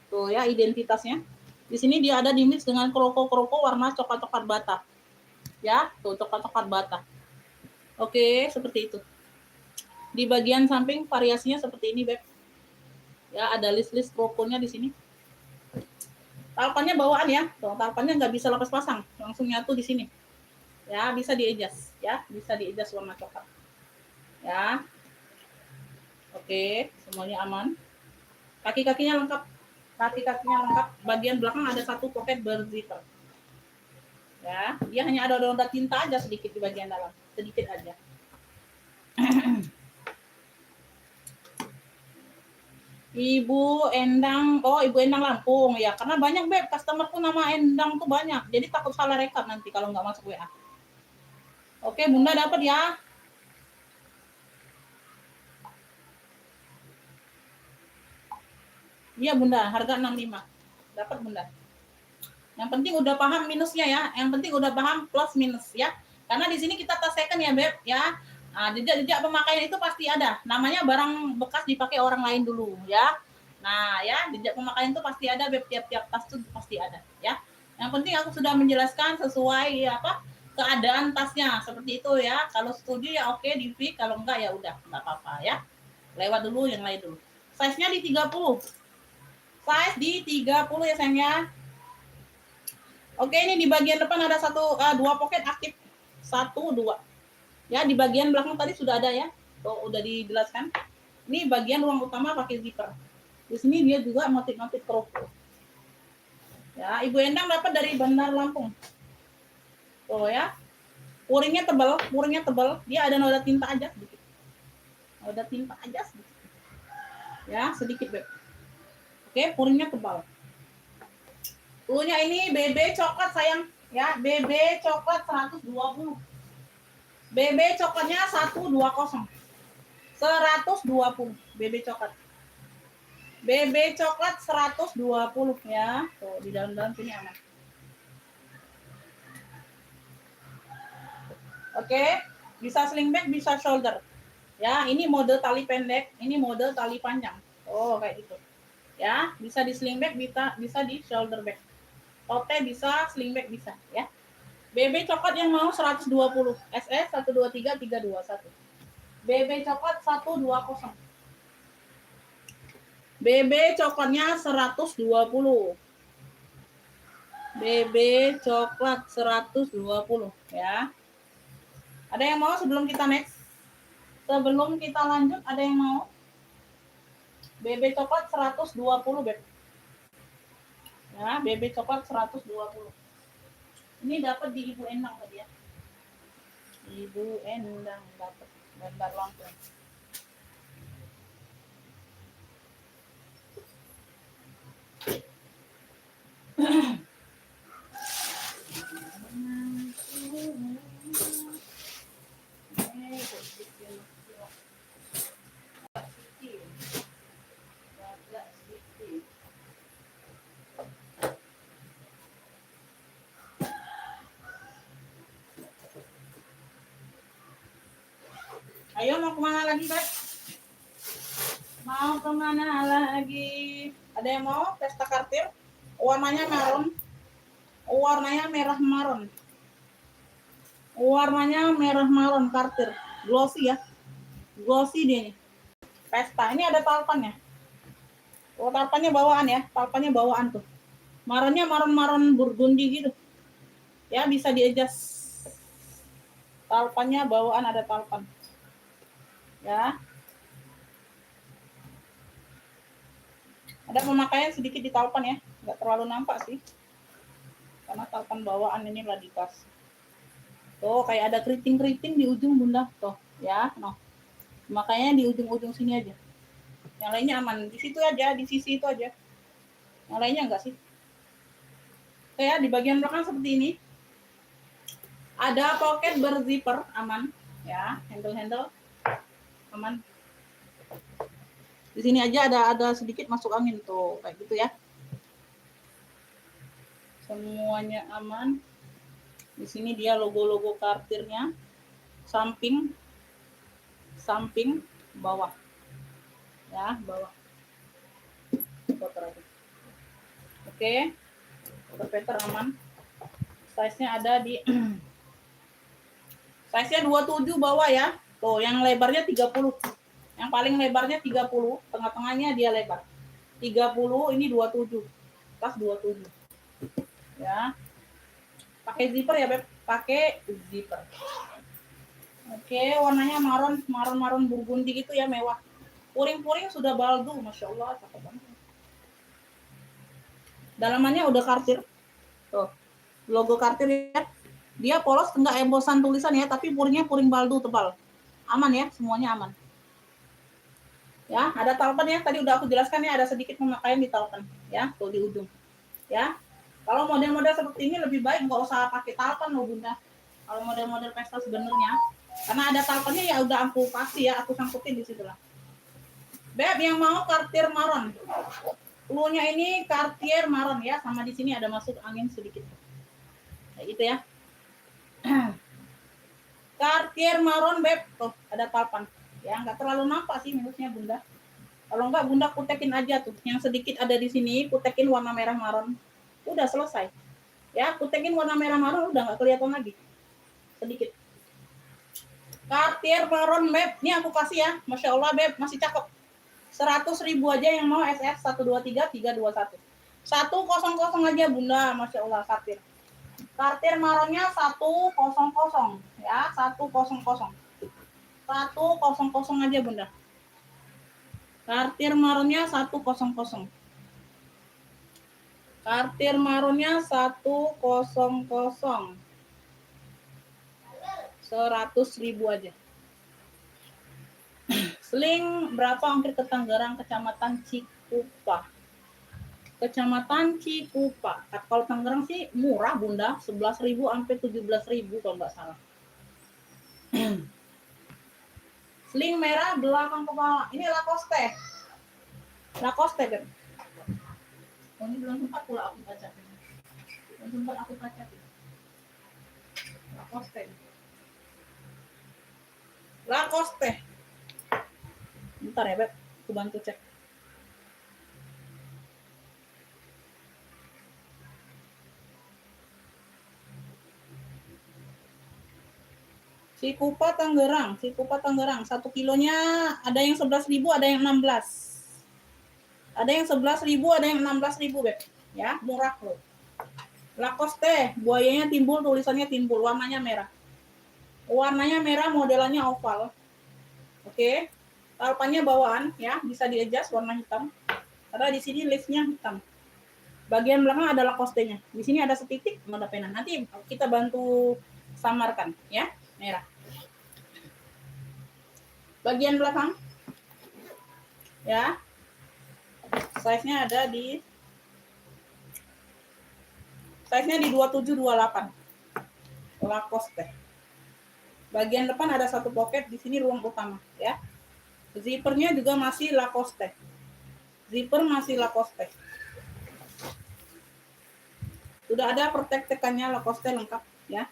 Tuh ya identitasnya. Di sini dia ada di mix dengan kroko-kroko warna coklat-coklat bata. Ya, tuh coklat-coklat bata. Oke, seperti itu. Di bagian samping variasinya seperti ini, Beb. Ya, ada list-list krokonya di sini. Talpannya bawaan ya. Tuh, talpannya nggak bisa lepas pasang, langsung nyatu di sini. Ya, bisa di-adjust ya, bisa di-adjust warna coklat. Ya. Oke, semuanya aman. Kaki-kakinya lengkap. Kaki-kakinya lengkap. Bagian belakang ada satu pocket berzipper. Ya, dia hanya ada roda tinta aja sedikit di bagian dalam, sedikit aja. Ibu Endang, oh Ibu Endang Lampung ya, karena banyak Beb, customerku nama Endang tuh banyak, jadi takut salah rekap nanti kalau nggak masuk WA. Oke, Bunda dapat ya. Iya Bunda, harga 65. Dapat Bunda. Yang penting udah paham minusnya ya, yang penting udah paham plus minus ya. Karena di sini kita tes second ya Beb ya. Nah, jejak-jejak pemakaian itu pasti ada. Namanya barang bekas dipakai orang lain dulu ya. Nah ya, jejak pemakaian itu pasti ada Beb, tiap-tiap tas itu pasti ada ya. Yang penting aku sudah menjelaskan sesuai apa keadaan tasnya seperti itu ya. Kalau setuju ya oke di fix, kalau enggak ya udah enggak apa-apa ya. Lewat dulu yang lain dulu. Size-nya di 30. Size di 30 ya sayangnya. Oke, ini di bagian depan ada dua pocket aktif. 1, 2. Ya, di bagian belakang tadi sudah ada ya. Tuh, udah dijelaskan. Ini bagian ruang utama pakai zipper. Di sini dia juga motif-motif kroko. Ya, Ibu Endang dapat dari Bandar Lampung. Tuh ya. Puringnya tebal. Dia ada noda tinta aja sedikit. Noda tinta aja sedikit. Ya, sedikit, Beb. Oke, puringnya tebal. Punya ini BB coklat sayang. Ya, BB coklat 120. BB coklatnya 120. 120 BB coklat. BB coklat 120 ya. Tuh di dalam-dalam sini aman. Oke, bisa sling bag, bisa shoulder. Ya, ini mode tali pendek, ini mode tali panjang. Oh, kayak gitu. Ya, bisa di sling bag, bisa di shoulder bag. Tote bisa, sling bag bisa ya. BB coklat yang mau 120, SS 123 321. BB coklat 120. BB coklatnya 120. BB coklat 120 ya. Ada yang mau sebelum kita next? Sebelum kita lanjut ada yang mau? BB coklat 120, Beb. Ya, BB coklat 120. Ini dapat di Ibu Endang tadi ya. Ibu Endang dapat Bandar Lampung. Ayo mau kemana lagi, Beb? Mau kemana lagi? Ada yang mau pesta kartir? Warnanya maron. Warnanya merah maron. Warnanya merah maron kartir. Glossy ya. Glossy dia nih. Pesta. Ini ada talpannya. Oh, talpannya bawaan ya. Talpannya bawaan tuh. Maronnya maron-maron burgundi gitu. Ya, bisa di-adjust. Talpannya bawaan ada talpan. Ya. Ada pemakaian sedikit di talpan ya. Nggak terlalu nampak sih. Karena talpan bawaan ini lah di tas. Tuh, kayak ada keriting-keriting di ujung Bunda. Tuh, ya. Noh. Makanya di ujung-ujung sini aja. Yang lainnya aman. Di situ aja, di sisi itu aja. Yang lainnya enggak sih? Oke ya, di bagian belakang seperti ini. Ada pocket berzipper, aman. Ya, handle-handle. Aman. Di sini aja ada sedikit masuk angin tuh, kayak gitu ya. Semuanya aman. Di sini dia logo-logo kartirnya. Samping, bawah. Ya, bawah. Oke. Terpeter aman. Size-nya ada di size-nya 27 bawah ya. Tuh, yang lebarnya 30. Yang paling lebarnya 30, tengah-tengahnya dia lebar. 30, ini 27. Tas 27. Ya. Pakai zipper ya, Beb. Pakai zipper. Oke, warnanya maron burgundi gitu ya, mewah. Puring-puring sudah baldu, Masya Allah, cakep banget. Dalamannya udah kartir. Tuh, logo kartir ya. Dia polos, enggak embosan tulisan ya, tapi puringnya puring baldu tebal. Aman ya, semuanya aman. Ya, ada talpen ya. Tadi udah aku jelaskan ya, ada sedikit pemakaian di talpen ya, tuh di ujung. Ya. Kalau model-model seperti ini lebih baik nggak usah pakai talpen loh, Bunda. Kalau model-model pesta sebenarnya, karena ada talpennya ya udah aku kasih ya, aku sangkutin di situ lah. Beb yang mau Cartier maron. Cluenya ini Cartier maron ya, sama di sini ada masuk angin sedikit. Kayak gitu ya. Cartier maron, Beb. Tuh, ada talpen. Ya, nggak terlalu nampak sih minusnya, Bunda. Kalau enggak, Bunda kutekin aja tuh. Yang sedikit ada di sini, kutekin warna merah maron. Udah selesai. Ya, kutekin warna merah maron, udah nggak kelihatan lagi. Sedikit. Cartier maron, Beb. Ini aku kasih ya. Masya Allah, Beb. Masih cakep. 100.000 aja yang mau SF 123 321. 100 aja, Bunda. Masya Allah, Cartier. Cartier maronnya 100 ya, 100. 100 aja, Bunda. Cartier maronnya 100. Cartier maronnya 100. 100.000 aja. Seling berapa ongkir ke Tangerang, Kecamatan Cikupa? Kecamatan Cikupa. Kalau Tangerang sih murah, Bunda, 11.000 sampai 17.000 kalau nggak salah. Sling merah belakang kepala. Ini Lacoste. Lacoste kan? Oh, ini belum sempat pula aku baca. Belum sempat aku baca. Lacoste. Lacoste. Bentar ya, Beb. Aku bantu cek. Cikupa Tangerang. 1 kilonya ada yang 11.000, ada yang 16. Ada yang 11.000, ada yang 16.000, Beb. Ya, murah loh. Lacoste, buayanya timbul, tulisannya timbul, warnanya merah. Warnanya merah, modelannya oval. Oke. Talpannya bawaan ya, bisa di-adjust warna hitam. Karena di sini liftnya hitam. Bagian belakang ada Lacoste-nya. Di sini ada setitik, ada pena. Nanti kita bantu samarkan ya, merah. Bagian belakang ya. Size-nya ada di 27-28. Lacoste. Bagian depan ada satu pocket, di sini ruang utama ya. Zippernya juga masih Lacoste. Zipper masih Lacoste. Sudah ada pertek-tekannya Lacoste lengkap ya.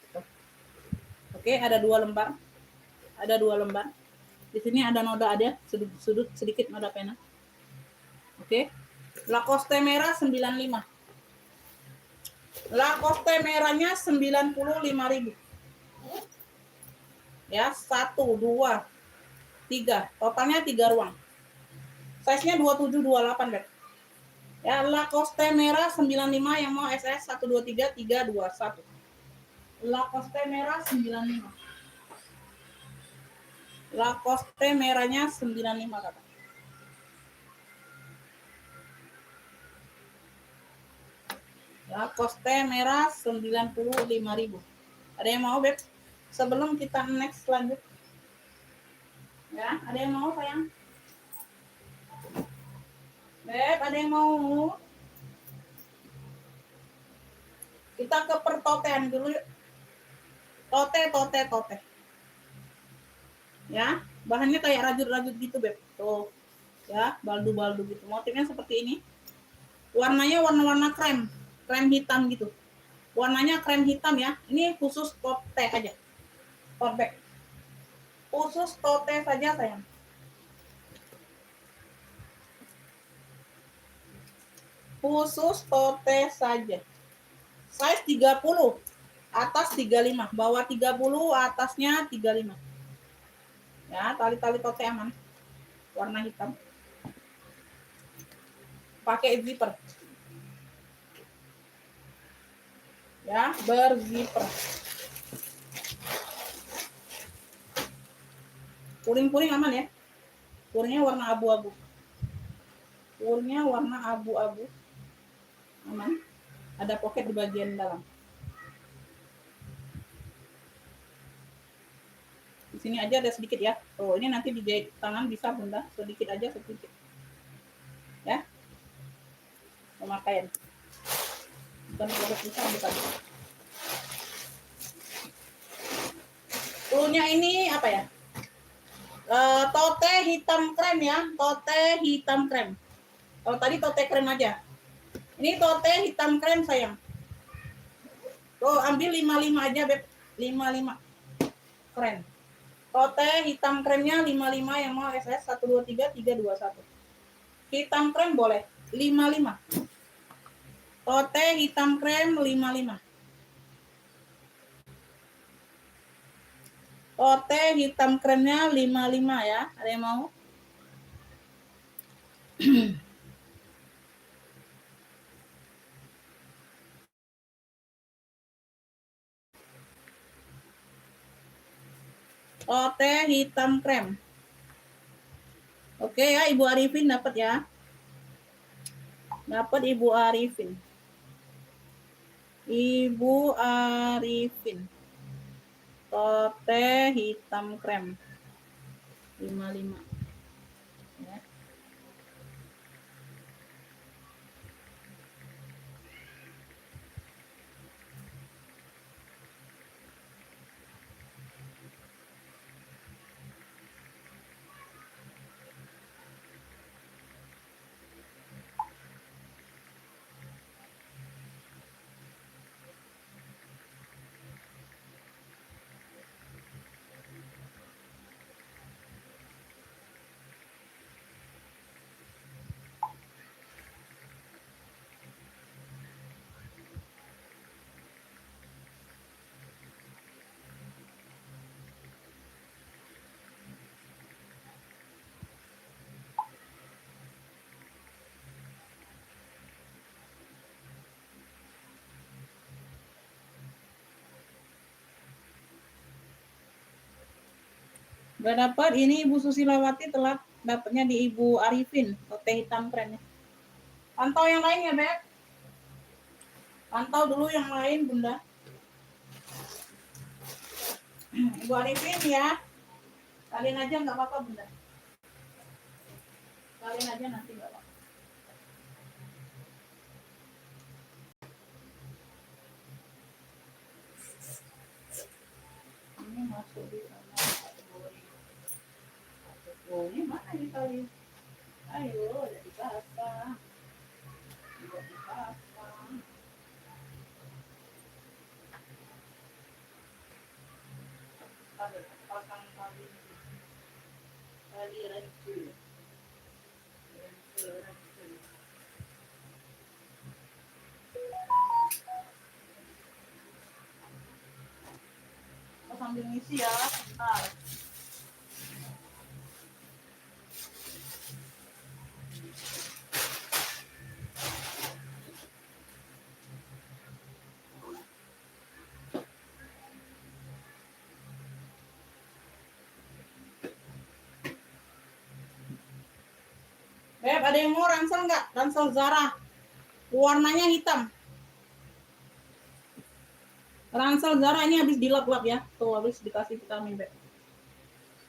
Oke, ada 2 lembar. Ada 2 lembar. Di sini ada noda, ada sudut sedikit noda pena. Oke. Lacoste merah 95. Lacoste merahnya 95.000. Ya, 1 2 3. Totalnya 3 ruang. Size-nya 27-28, Beb. Ya, Lacoste merah 95 yang mau SS 123 321. Lacoste merah 95. Lacoste merahnya 95, Kakak. Lacoste merah 95.000. Ada yang mau, Beb? Sebelum kita next lanjut. Ya, ada yang mau, sayang? Beb, ada yang mau? Kita ke pertotean dulu yuk. Tote. Ya, bahannya kayak rajut-rajut gitu, Beb. Tuh. Ya, baldu-baldu gitu. Motifnya seperti ini. Warnanya warna-warna krem hitam gitu. Warnanya krem hitam ya. Ini khusus tote aja. Tote bag. Khusus tote saja, sayang. Khusus tote saja. Size 30, atas 35, bawah 30, atasnya 35. Ya, tali-tali tote aman. Warna hitam. Pakai zipper. Ya, berzipper. Puring-puring aman ya. Puringnya warna abu-abu. Puringnya warna abu-abu. Aman. Ada pocket di bagian dalam. Di sini aja ada sedikit ya. Oh, ini nanti dijahit tangan bisa Bunda, sedikit aja sedikit. Ya. Pemakaian. Bukan produk besar bukan. Punya ini apa ya? Tote hitam krem ya, tote hitam krem. Kalau tadi tote krem aja. Ini tote hitam krem sayang. Tuh ambil 55 aja Beb. 55. Keren. Tote hitam kremnya 55 yang mau SS 123 321. Hitam krem boleh 55. Tote hitam krem 55. Tote hitam kremnya 55 ya. Ada yang mau? Tote hitam krem. Oke ya, Ibu Arifin dapat ya. Dapat Ibu Arifin. Ibu Arifin. Tote hitam krem. 55. Ya. Udah dapat, ini Ibu Susilawati telah dapatnya di Ibu Arifin, tote hitam kremnya. Pantau yang lain ya, Beb. Pantau dulu yang lain, Bunda. Ibu Arifin ya. Kalian aja nggak apa-apa, Bunda. Kalian aja nanti nggak apa-apa. Ini masuk di sana kategori. Oh, ini mana nih kali? Ayo, udah dipasang. Udah dipasang. Pasang kali. Kali rancu. Sambil ngisi ya, bentar. Beb, ada yang mau ransel nggak? Ransel Zara. Warnanya hitam. Ransel Zara ini habis dilap-lap ya. Tuh, habis dikasih vitamin, Beb.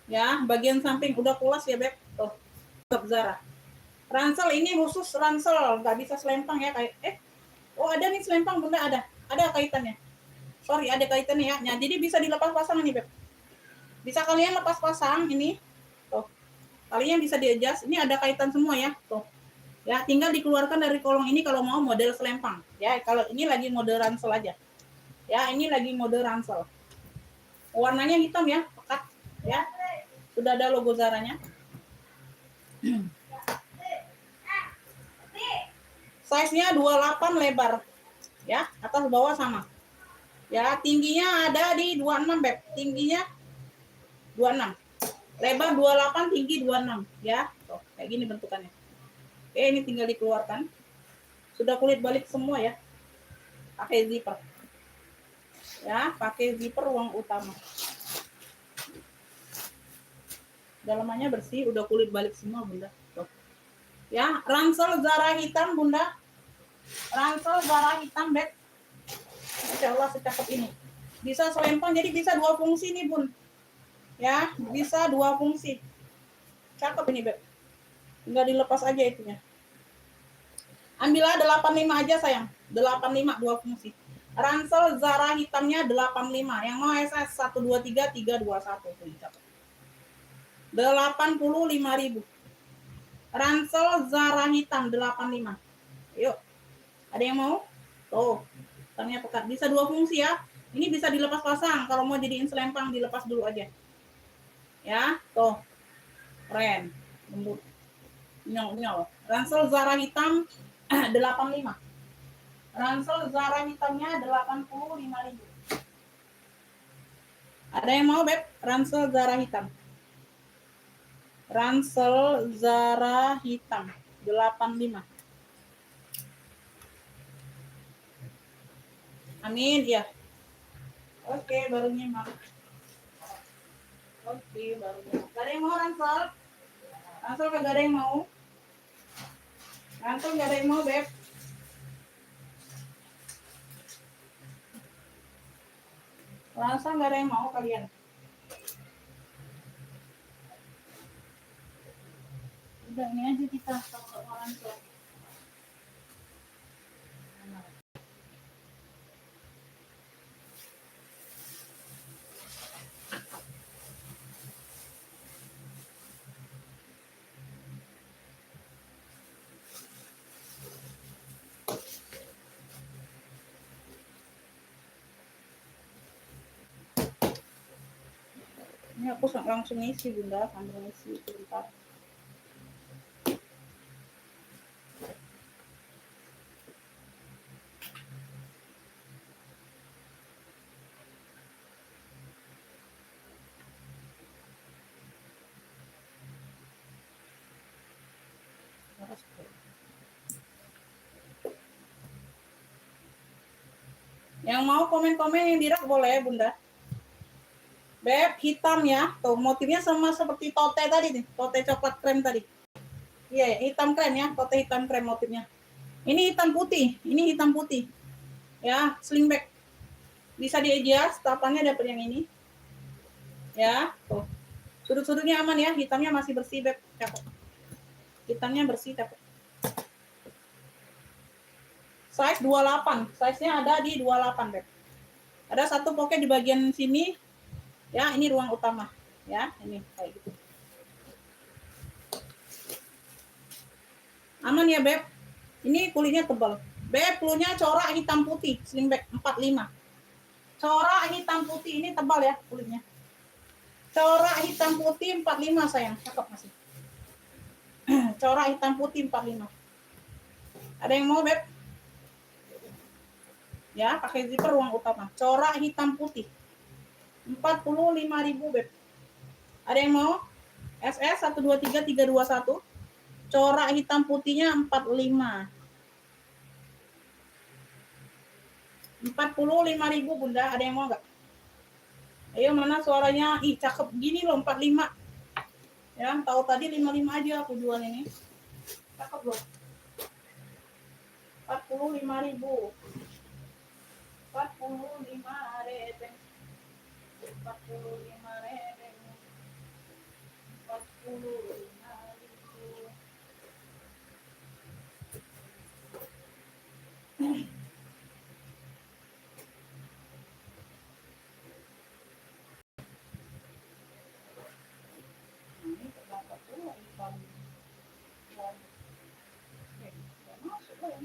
Ya, bagian samping udah pulas ya, Beb. Tuh, Zara. Ransel ini khusus ransel, nggak bisa selempang ya. Kayak, oh ada nih selempang, Bunda, ada. Ada kaitannya. Sorry, ada kaitannya ya. Nah, jadi bisa dilepas pasang nih, Beb. Bisa kalian lepas pasang ini. Tuh. Kalian bisa di-adjust. Ini ada kaitan semua ya. Tuh. Ya, tinggal dikeluarkan dari kolong ini kalau mau model selempang. Ya, kalau ini lagi mode ransel aja. Ya, ini lagi mode ransel. Warnanya hitam ya, pekat. Ya. Sudah ada logo Zaranya. Size-nya 28 lebar. Ya, atas bawah sama. Ya, tingginya ada di 26, Beb. Tingginya 26. Lebar 28, tinggi 26, ya. Tuh, kayak gini bentukannya. Oke, ini tinggal dikeluarkan. Sudah kulit balik semua ya. Pakai zipper. Ya, pakai zipper ruang utama. Dalamannya bersih, udah kulit balik semua Bunda. Tuh. Ya, ransel Zara hitam Bunda. Ransel Zara hitam beb. Insya Allah secakep ini. Bisa selempang, jadi bisa dua fungsi nih Bun. Ya, bisa dua fungsi. Cakep ini beb. Tinggal dilepas aja itunya. Ambillah 85 aja sayang. 85 dua fungsi. Ransel Zara hitamnya 85. Yang mau SS 123 321 tuh dicatat. 85.000. Ransel Zara hitam 85. Yuk. Ada yang mau? Tuh. Hitamnya pekat. Bisa dua fungsi ya. Ini bisa dilepas pasang. Kalau mau jadiin selempang dilepas dulu aja. Ya, tuh. Keren. Lembut. Nyol. Ransel Zara hitam 85. Ransel Zara hitamnya 85.000. Ada yang mau beb? Ransel Zara hitam. Ransel Zara hitam 85. Amin ya. Oke, baru nyimak. Oke, baru nyimak. Gak ada yang mau ransel? Ransel kagak ada yang mau? Ransel gak ada yang mau beb? Ransel gak ada yang mau kalian? Udah ini aja kita sama ransel. Ini aku langsung isi Bunda, sambil isi sebentar. Yang mau komen-komen yang direct boleh Bunda. Beb, hitam ya. Tuh, motifnya sama seperti tote tadi nih. Tote coklat krem tadi. Iya, hitam krem ya. Tote hitam krem motifnya. Ini hitam putih. Ini hitam putih. Ya, sling bag. Bisa di-adjust. Tapannya dapet yang ini. Ya, tuh. Sudut-sudutnya aman ya. Hitamnya masih bersih, Beb. Cakep. Hitamnya bersih, cakep. Size 28. Size-nya ada di 28, Beb. Ada satu pocket di bagian sini. Ya, ini ruang utama. Ya, ini kayak gitu. Aman ya, Beb. Ini kulitnya tebal. Beb, kulitnya corak hitam putih, sling bag 45. Corak hitam putih ini tebal ya kulitnya. Corak hitam putih 45 sayang, cakep masih. Corak hitam putih 45. Ada yang mau, Beb? Ya, pakai zipper ruang utama. Corak hitam putih. 45.000, Beb. Ada yang mau? SS 123 321. Corak hitam putihnya 45. 45.000 Bunda, ada yang mau nggak? Ayo mana suaranya? Ih, cakep gini loh 45. Ya, tahu tadi 55 aja aku jual ini. Cakep loh. 45.000. 45 ribu. 45 ribu. 45 ribu. Ini terdapat tuh ikan. Masuk lah ya.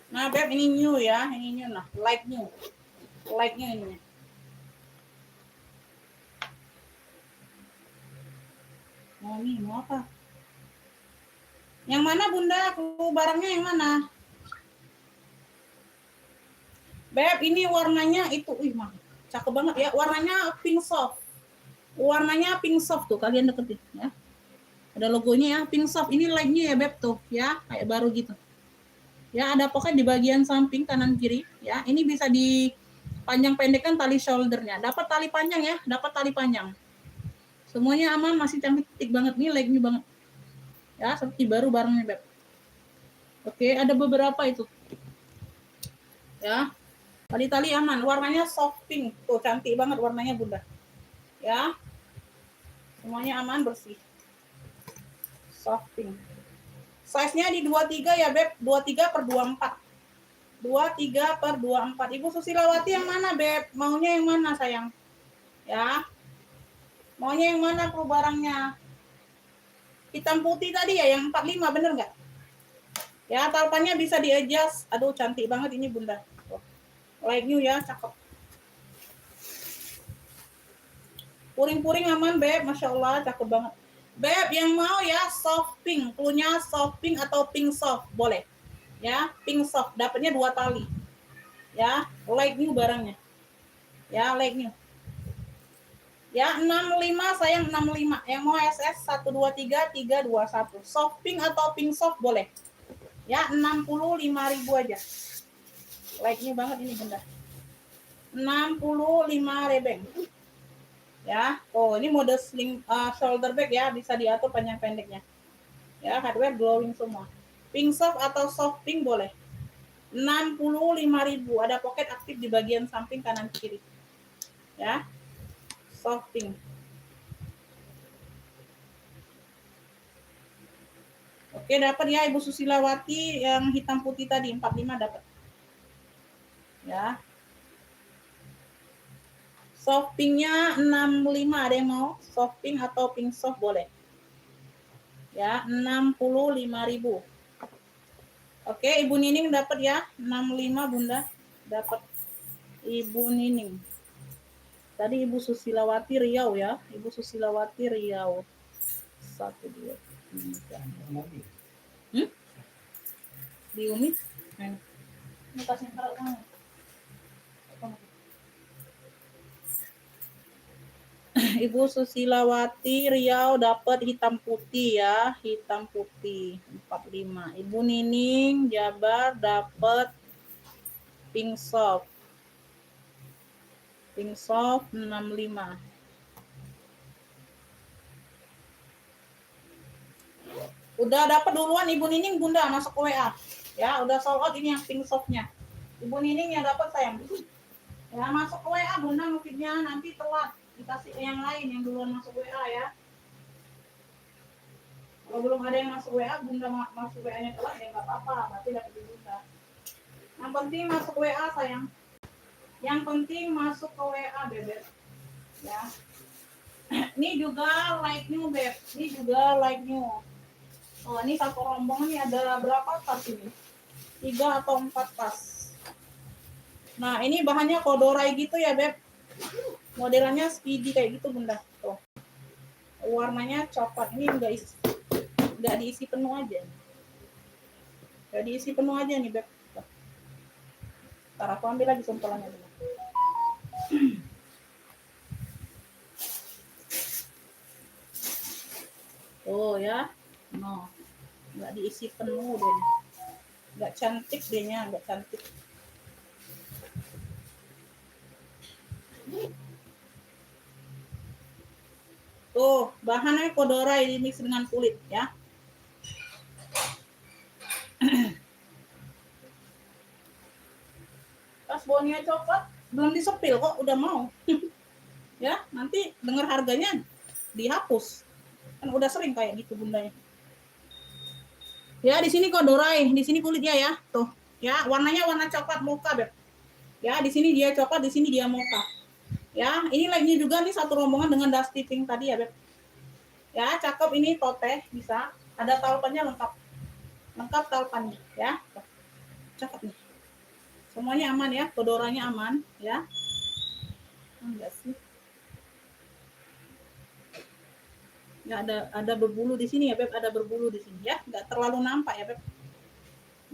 Nah, Beb, ini new ya, ini new. Nah, like new ini. Mau apa? Yang mana Bunda? Aku barangnya yang mana? Beb, ini warnanya itu, mah, cakep banget ya. Warnanya pink soft. Warnanya pink soft tuh, kalian deketin ya. Ada logonya ya, pink soft. Ini like-nya ya Beb tuh, ya, kayak baru gitu. Ya, ada pocket di bagian samping kanan kiri, ya. Ini bisa di panjang pendekkan tali shouldernya. Dapat tali panjang ya, dapat tali panjang. Semuanya aman, masih cantik banget nih, like-nya banget. Ya, seperti baru barangnya Beb. Oke, ada beberapa itu. Ya. Tali-tali aman, warnanya soft pink. Tuh, cantik banget warnanya Bunda. Ya. Semuanya aman, bersih. Soft pink. Size-nya di 23 ya, Beb. 23 per 24. 23 per 24. Ibu Susilawati yang mana, Beb? Maunya yang mana, sayang? Ya. Maunya yang mana tuh barangnya? Hitam putih tadi ya, yang 45, bener nggak? Ya, talpannya bisa di-adjust. Aduh, cantik banget ini, Bunda. Like new ya, cakep. Puring-puring aman, Beb. Masya Allah, cakep banget. Beb, yang mau ya soft pink. Cluenya soft pink atau pink soft. Boleh. Ya, pink soft. Dapatnya 2 tali. Ya, like new barangnya. Ya, like new. Ya, 65, sayang 65. Yang mau SS 123 321. Soft pink atau pink soft boleh. Ya, 65.000 aja. Like new banget ini, Bunda. 65 rebeng. Ya, oh ini mode sling shoulder bag ya, bisa diatur panjang pendeknya. Ya, hardware glowing semua. Pink soft atau soft pink boleh. 65.000, ada pocket aktif di bagian samping kanan kiri. Ya. Soft pink. Oke, dapat ya Ibu Susilawati yang hitam putih tadi 45 dapat. Ya. Soft pinknya 65, ada yang mau? Soft pink atau pink soft boleh. Ya, 65.000. Oke, Ibu Nining dapat ya, 65 Bunda. Dapat Ibu Nining. Tadi Ibu Susilawati Riau ya, Ibu Susilawati Riau. 1 2 3. Di Umi? Ini kasih taruh kamu. Ibu Susilawati Riau dapat hitam putih ya, hitam putih 45. Ibu Nining Jabar dapat pink soft. Pink soft 65. Udah dapat duluan Ibu Nining, Bunda masuk WA. Ya, udah sold out ini yang pink softnya. Ibu Nining yang dapat sayang. Ya, masuk WA Bunda mungkinnya nanti telat. Dikasih yang lain yang duluan masuk WA ya. Kalau belum ada yang masuk WA, Bunda masuk WA-nya telat ya nggak apa-apa, berarti dapat di Bunda. Yang penting masuk WA sayang. Yang penting masuk ke WA Bebek. Ya. Ini juga like new Beb. Ini juga like new. Oh, ini satu rombongan nih ada berapa tas ini? 3 atau 4 tas. Nah, ini bahannya kodorai gitu ya Beb. Modelannya speedy kayak gitu Bunda. Tuh. Warnanya coklat. Ini enggak diisi penuh aja. Enggak diisi penuh aja nih Beb. Ntar aku ambil lagi sempelannya dulu. Oh ya. No. Enggak diisi penuh deh. Enggak cantik dehnya, enggak cantik. Tuh, bahannya kodorai dimix dengan kulit ya. Pas bonnya coklat, belum disepil kok udah mau. Ya, nanti dengar harganya dihapus. Kan udah sering kayak gitu Bundanya. Ya, di sini kodorai, di sini kulitnya ya. Tuh, ya, warnanya warna coklat mocha, Beb. Ya, di sini dia coklat, di sini dia mocha. Ya, ini lagi juga nih satu rombongan dengan dusty pink tadi ya, Beb. Ya, cakep ini tote bisa. Ada talpannya lengkap. Lengkap talpannya ya. Cakep nih. Semuanya aman ya, kodoranya aman ya. Enggak sih. Nggak ada berbulu di sini ya Beb, ada berbulu di sini ya, nggak terlalu nampak ya Beb,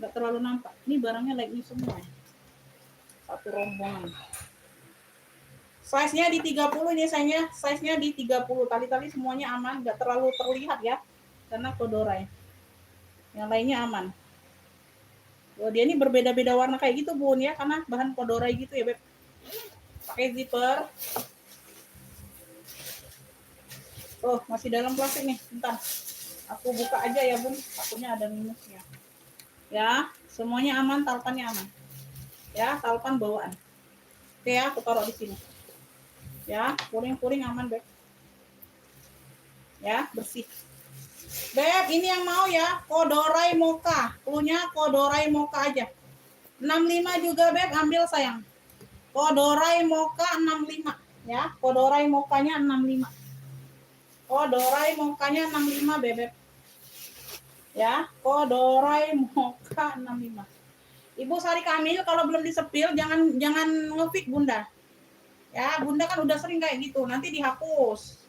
nggak terlalu nampak. Ini barangnya like ini semua ya. Satu rombongan. Size-nya di 30 ini size-nya di 30. Tali-tali semuanya aman, nggak terlalu terlihat ya, karena kodorai. Yang lainnya aman. Oh, dia ini berbeda-beda warna kayak gitu Bun ya, karena bahan kodorai gitu ya Beb. Pakai zipper. Oh, masih dalam plastik nih. Bentar. Aku buka aja ya, Bun. Takutnya ada minusnya. Ya, semuanya aman, talpannya aman. Ya, talpan bawaan. Oke ya, aku taruh di sini. Ya, puring-puring aman, Beb. Ya, bersih. Beb, ini yang mau ya, kodorai mocha. Punya kodorai mocha aja. 65 juga, Beb, ambil sayang. Kodorai mocha 65. Ya, kodorai mochanya 65. Kodorai mochanya 65 Bebek. Ya, kodorai mocha 65. Ibu Sari Kamil kalau belum disepil jangan ngefik Bunda. Ya, Bunda kan udah sering kayak gitu, nanti dihapus.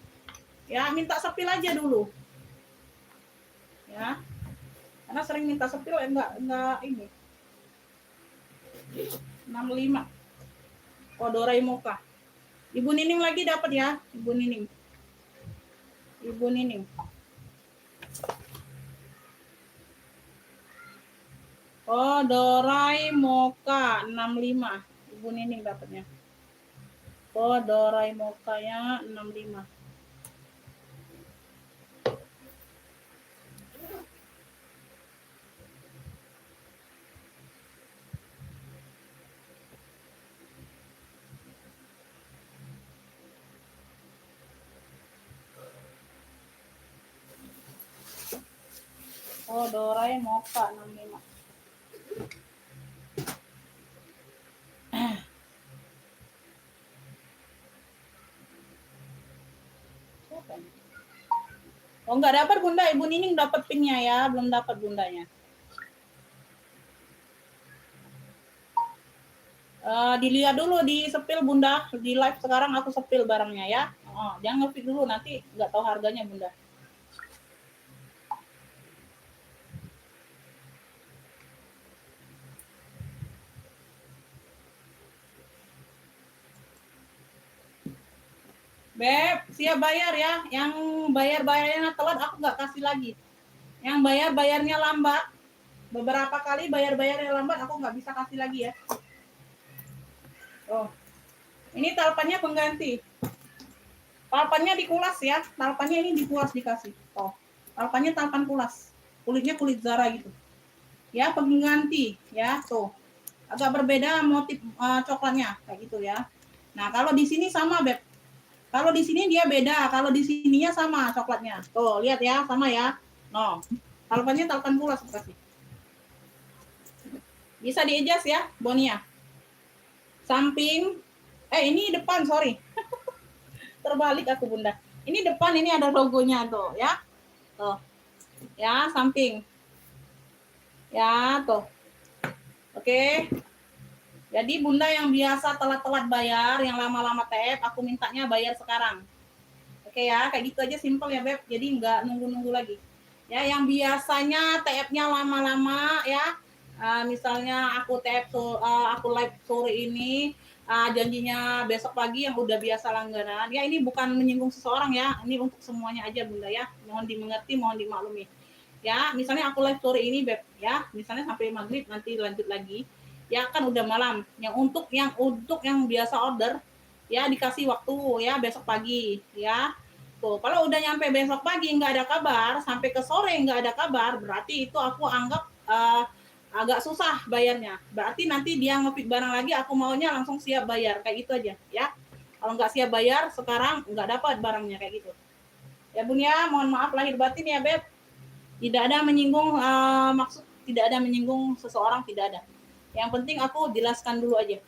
Ya, minta sepil aja dulu. Ya. Karena sering minta sepil enggak ini. 65. Kodorai mocha. Ibu Nining lagi dapat ya, Ibu Nining. Ibu Nining. Kodorai mocha 65. Ibu Nining dapatnya. Kodorai mocha-nya 65. Kodorai mocha 65. Oh, nggak dapat Bunda, Ibu Nining dapat pinnya ya, belum dapat Bundanya. Dilihat dulu di sepil Bunda, di live sekarang aku sepil barangnya ya. Jangan ngepik dulu, nanti nggak tahu harganya Bunda. Beb, siap bayar ya. Yang bayarnya telat aku nggak kasih lagi. Yang bayarnya lambat, beberapa kali bayarnya lambat aku nggak bisa kasih lagi ya. Oh, ini talpannya pengganti. Talpannya dikulas ya. Talpannya ini dikulas dikasih. Oh, talpannya talpan kulas. Kulitnya kulit Zara gitu. Ya, pengganti ya tuh. Agak berbeda motif coklatnya kayak gitu ya. Nah, kalau di sini sama Beb. Kalau di sini dia beda, kalau di sininya sama coklatnya. Tuh, lihat ya, sama ya. No. Talpannya talpan kulas kasih. Bisa di-adjust ya, Bonia. Samping ini depan, sorry. Terbalik aku Bunda. Ini depan ini ada logonya tuh, ya. Tuh. Ya, samping. Ya, tuh. Oke. Jadi Bunda yang biasa telat-telat bayar, yang lama-lama TF, aku mintanya bayar sekarang. Oke ya, kayak gitu aja simpel ya Beb. Jadi nggak nunggu-nunggu lagi. Ya, yang biasanya TF-nya lama-lama ya. Misalnya aku TF aku live sore ini, janjinya besok pagi yang udah biasa langganan. Ya ini bukan menyinggung seseorang ya, ini untuk semuanya aja Bunda ya. Mohon dimengerti, mohon dimaklumi. Ya, misalnya aku live sore ini Beb ya, misalnya sampai maghrib nanti lanjut lagi. Ya kan udah malam. Yang untuk yang biasa order ya dikasih waktu ya besok pagi ya. Tuh, kalau udah nyampe besok pagi nggak ada kabar, sampai ke sore nggak ada kabar, berarti itu aku anggap agak susah bayarnya. Berarti nanti dia nge-pick barang lagi, aku maunya langsung siap bayar kayak gitu aja ya. Kalau nggak siap bayar sekarang nggak dapat barangnya kayak gitu. Ya Bun ya, mohon maaf lahir batin ya Beb. Tidak ada menyinggung maksud, tidak ada menyinggung seseorang, tidak ada. Yang penting aku jelaskan dulu aja.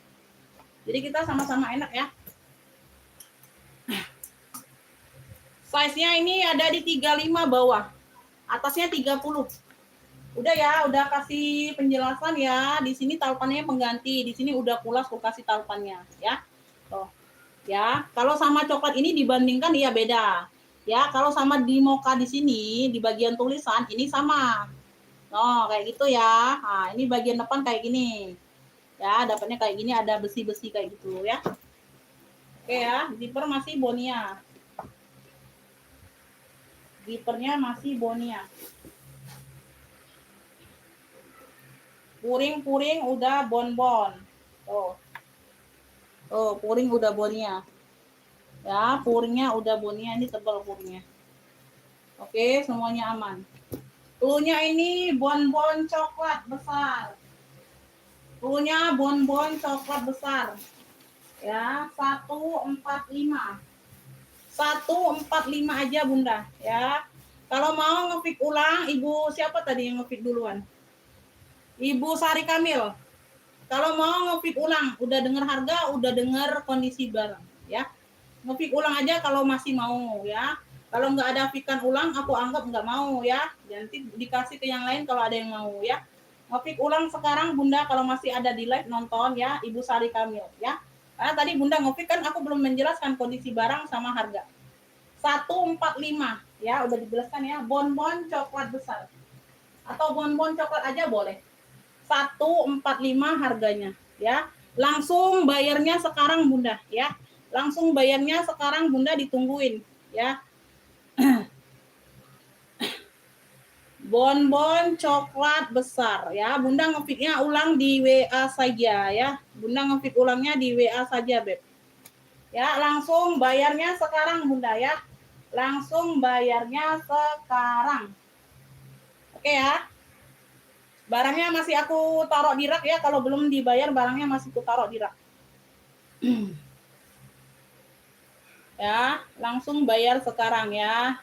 Jadi kita sama-sama enak ya. Size-nya ini ada di 35 bawah. Atasnya 30. Udah ya, udah kasih penjelasan ya. Di sini taupannya pengganti. Di sini udah pulas aku kasih taupannya ya. Tuh. Ya, kalau sama coklat ini dibandingkan ya beda. Ya, kalau sama di mocha di sini di bagian tulisan ini sama. Oh, kayak gitu ya. Nah, ini bagian depan kayak gini. Ya, dapatnya kayak gini ada besi-besi kayak gitu ya. Oke ya, zipper masih Bonia. Zippernya masih Bonia. Puring-puring udah bonbon. Tuh. Tuh, puring udah Bonia. Ya, puringnya udah Bonia, ini tebal puringnya. Oke, semuanya aman. Cluenya ini bonbon coklat besar. Cluenya bonbon coklat besar. Ya, 145. 145 aja Bunda, ya. Kalau mau ngepick ulang, Ibu siapa tadi yang ngepick duluan? Ibu Sari Kamil. Kalau mau ngepick ulang, udah dengar harga, udah dengar kondisi barang, ya. Ngepick ulang aja kalau masih mau, ya. Kalau nggak ada pikan ulang, aku anggap nggak mau, ya. Nanti dikasih ke yang lain kalau ada yang mau, ya. Ngepick ulang sekarang Bunda kalau masih ada di live nonton, ya, Ibu Sari Kamil, ya. Karena tadi Bunda ngepick kan aku belum menjelaskan kondisi barang sama harga. 145, ya, udah dijelaskan ya. Bonbon coklat besar. Atau bonbon coklat aja boleh. 145 harganya ya. Langsung bayarnya sekarang Bunda ya. Langsung bayarnya sekarang Bunda, ditungguin ya. Bonbon coklat besar ya. Bunda ngefiknya ulang di WA saja ya. Bunda ngefik ulangnya di WA saja, Beb. Ya, langsung bayarnya sekarang Bunda ya. Langsung bayarnya sekarang. Oke ya. Barangnya masih aku taruh di rak ya. Kalau belum dibayar barangnya masih aku taruh di rak. Ya, langsung bayar sekarang ya.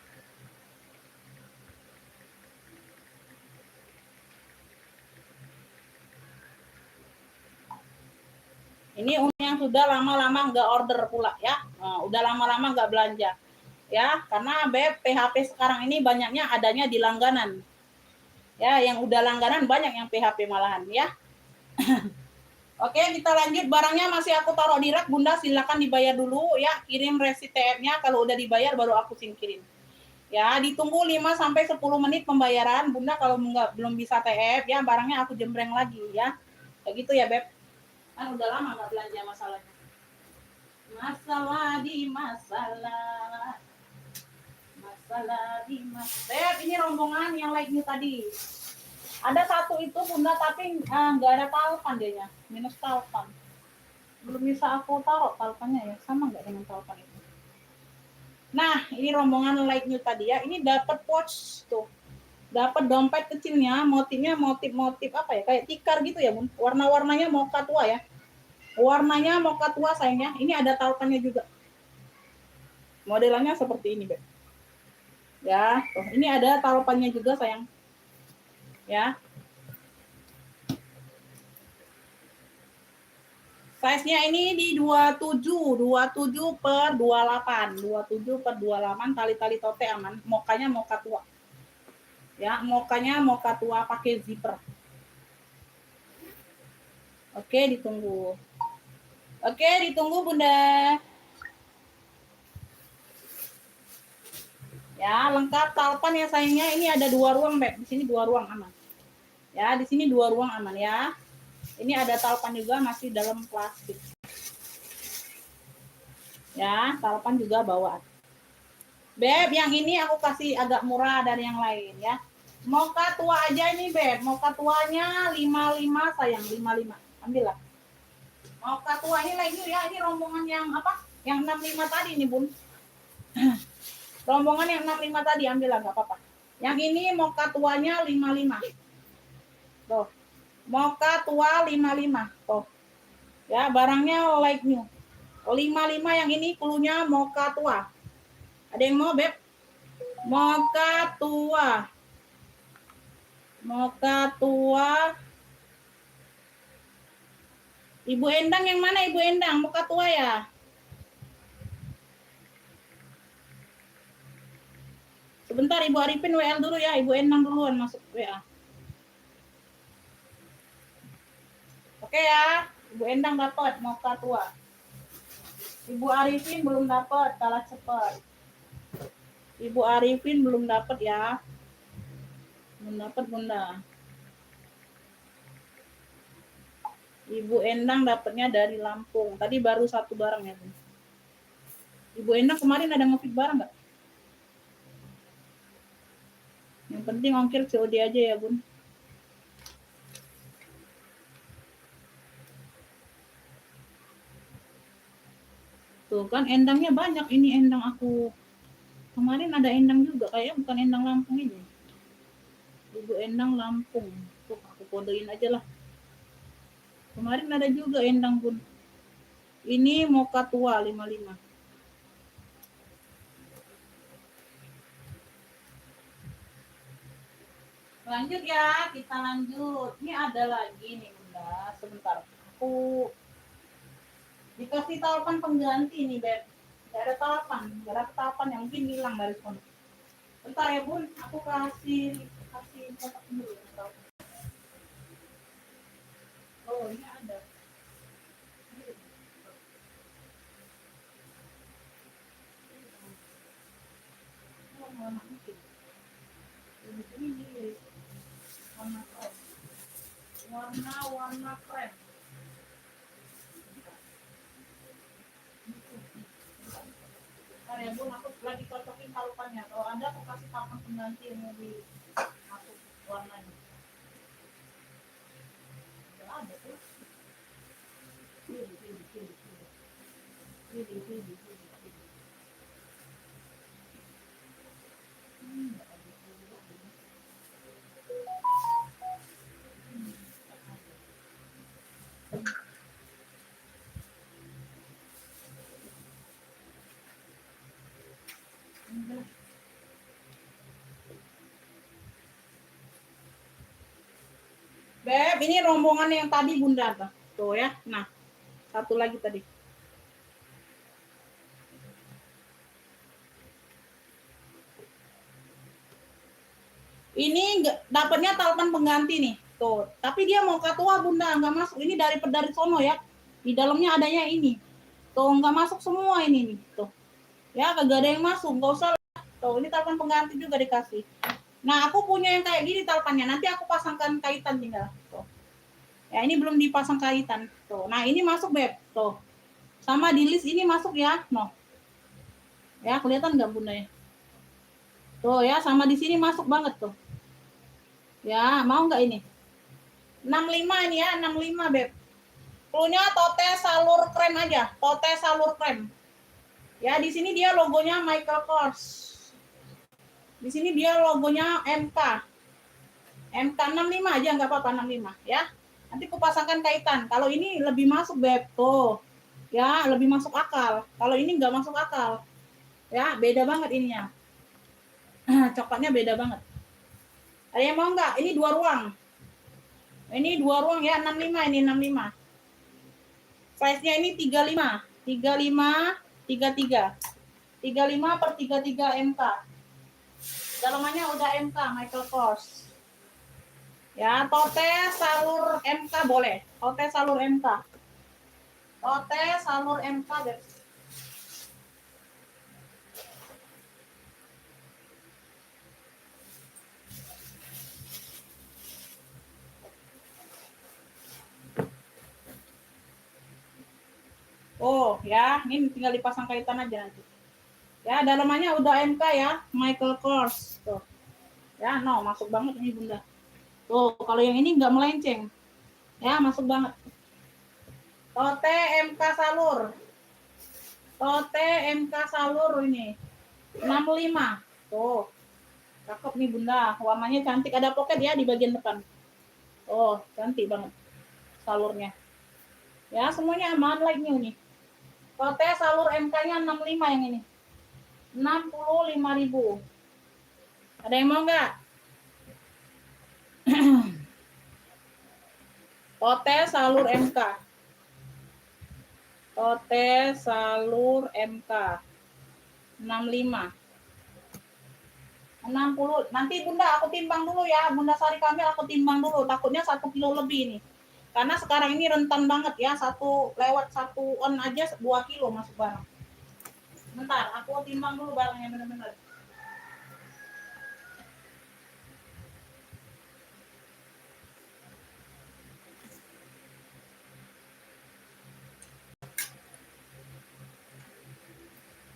Ini yang sudah lama-lama nggak order pula ya. Nah, udah lama-lama nggak belanja. Ya, karena Beb PHP sekarang ini banyaknya adanya di langganan. Ya, yang udah langganan banyak yang PHP malahan ya. Oke, kita lanjut. Barangnya masih aku taruh di rak, Bunda silakan dibayar dulu ya. Kirim resi TM-nya, kalau udah dibayar baru aku singkirin. Ya, ditunggu 5 sampai 10 menit pembayaran. Bunda kalau belum bisa TM ya, barangnya aku jembreng lagi ya. Kayak gitu ya, Beb. Kan udah lama nggak belanja masalahnya. Masalah di masalah. Masalah di masalah. Beb, ini rombongan yang like new tadi. Ada satu itu Bunda tapi nggak ada talpan dianya, minus talpan. Belum bisa aku taruh talpannya ya, sama nggak dengan talpan itu. Nah, ini rombongan like new tadi ya. Ini dapat pouch tuh. Dapat dompet kecilnya, motifnya motif apa ya? Kayak tikar gitu ya, Bun. Warna-warnanya mocha tua ya. Warnanya mocha tua sayangnya. Ini ada talpannya juga. Modelannya seperti ini, Beb. Ya, tuh. Ini ada talpannya juga sayang. Ya. Size-nya ini di 27 per 28. 27 per 28, tali-tali tote aman. Mokanya mocha tua. Ya, mokanya mocha tua pakai zipper. Oke, ditunggu. Oke, ditunggu Bunda. Ya, lengkap talpan ya sayangnya. Ini ada 2 ruang, Beb. Di sini 2 ruang aman. Ya, di sini 2 ruang aman ya. Ini ada talpan juga masih dalam plastik. Ya, talpan juga bawaan. Beb, yang ini aku kasih agak murah dari yang lain ya. Mocha tua aja ini, Beb. Mocha tuanya 55 sayang, 55. Ambillah. Mocha tua ini lagi ya. Ini rombongan yang apa? Yang 65 tadi nih, Bun. Rombongan yang 65 tadi ambillah, nggak apa-apa. Yang ini mocha tuanya 55. Tuh. Mocha tua 55. Tuh. Ya, barangnya like new. 55 yang ini cluenya mocha tua. Ada yang mau, Beb? Mocha tua. Mocha tua. Ibu Endang yang mana, Ibu Endang? Mocha tua ya? Sebentar Ibu Arifin WL dulu ya, Ibu Endang duluan masuk WA. Oke ya, Ibu Endang dapat Mocha tua. Ibu Arifin belum dapat, kalah cepat. Ibu Arifin belum dapat ya. Belum dapat Bunda. Ibu Endang dapatnya dari Lampung. Tadi baru satu barang ya, Bun. Ibu Endang kemarin ada ngefit barang nggak? Yang penting ongkir COD aja ya, Bun. Tuh kan endangnya banyak. Ini endang aku. Kemarin ada endang juga. Kayaknya bukan endang Lampung ini. Ibu Endang Lampung. Tuh aku kodein aja lah. Kemarin ada juga endang, Bun. Ini Mocha tua 55. Lanjut ya, kita lanjut. Ini ada lagi nih Bunda, sebentar. Aku dikasih taupan pengganti nih, Beb. Gak ada taupan yang mungkin hilang dari sana. Bentar ya Bun, aku kasih kontak dulu. Oh ini ada. Oh, warna putih. Ini warna krem. Warna krem. Bentar ya Bun, aku lagi cocokin taupannya. Kalau ada aku kasih taupan pengganti yang mau di masuk warnanya. Ada tuh. Pilih. Beb, ini rombongan yang tadi Bunda tuh ya. Nah, satu lagi tadi. Ini dapatnya taupan pengganti nih. Tuh, tapi dia mau tua Bunda, nggak masuk. Ini dari sono ya. Di dalamnya adanya ini. Tuh, nggak masuk semua ini nih. Tuh. Ya, kagak ada yang masuk, nggak usah. Tuh, ini taupan pengganti juga dikasih. Nah, aku punya yang kayak gini taupannya. Nanti aku pasangkan kaitan tinggal. Tuh. Ya, ini belum dipasang kaitan. Tuh. Nah, ini masuk, Beb. Tuh. Sama di list ini masuk ya. No. Ya, kelihatan nggak Bunda ya? Tuh ya, sama di sini masuk banget tuh. Ya, mau nggak ini? 65 ini ya, 65 Beb. Cluenya Tote Salur Krem aja, Tote Salur Krem. Ya, di sini dia logonya Michael Kors. Di sini dia logonya MK. MK 65 aja nggak apa-apa 65 ya. Nanti aku pasangkan kaitan. Kalau ini lebih masuk Beb tuh. Ya, lebih masuk akal. Kalau ini nggak masuk akal. Ya, beda banget ininya. Coklatnya beda banget. Ada yang mau nggak? Ini 2 ruang. Ini 2 ruang ya, 65 ini 65. Size-nya ini 35. 35, 33. 35 per 33 MK. Dalamannya udah MK, Michael Kors. Ya, Tote Salur MK boleh. Tote Salur MK. Tote Salur MK, guys. Oh ya, ini tinggal dipasang kaitan aja nanti. Ya, dalamannya udah MK ya, Michael Kors. Tuh. Ya, no, masuk banget ini Bunda. Tuh, kalau yang ini nggak melenceng. Ya, masuk banget. Tote MK Salur. Tote MK Salur ini. 65. Tuh. Cakep nih Bunda. Warnanya cantik. Ada pocket ya di bagian depan. Oh, cantik banget salurnya. Ya, semuanya aman like new nih. Tote salur MK-nya 65 yang ini. 65.000. Ada yang mau nggak? Tote salur MK. Tote salur MK. 65. 60. Nanti Bunda aku timbang dulu ya. Bunda Sari Kamil aku timbang dulu. Takutnya 1 kilo lebih nih. Karena sekarang ini rentan banget ya, lewat 1 on aja 2 kilo masuk barang. Bentar, aku timbang dulu barangnya bener-bener.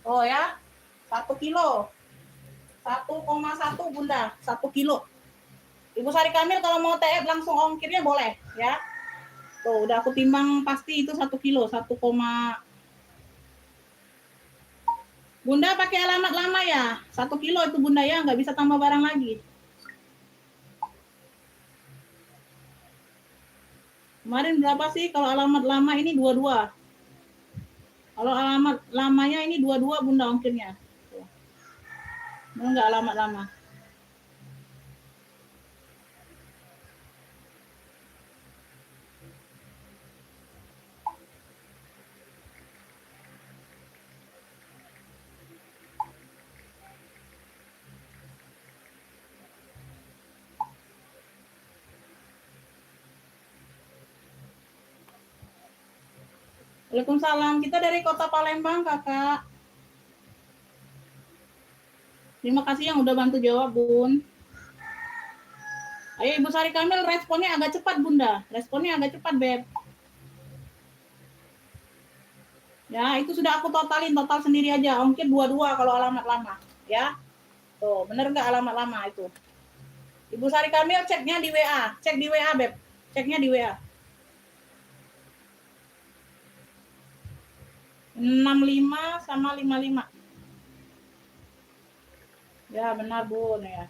Oh ya, 1 kilo. 1,1 Bunda, 1 kilo. Ibu Sari Kamil kalau mau TF langsung ongkirnya boleh ya. Tuh, udah aku timbang pasti itu 1 kilo, 1, Bunda pakai alamat lama ya. 1 kilo itu Bunda ya, nggak bisa tambah barang lagi. Kemarin berapa sih kalau alamat lama ini 22. Kalau alamat lamanya ini 22 Bunda ongkirnya. Tuh. Mau nggak alamat lama? Waalaikumsalam. Kita dari Kota Palembang, Kakak. Terima kasih yang udah bantu jawab, Bun. Ayo Ibu Sari Kamil, responnya agak cepat, Bunda. Responnya agak cepat, Beb. Ya, itu sudah aku totalin, total sendiri aja. Ongkir 22 kalau alamat lama. Ya. Tuh, bener nggak alamat lama itu? Ibu Sari Kamil ceknya di WA. Cek di WA, Beb. Ceknya di WA. 65 sama 55. Ya, benar, Bun. Ya.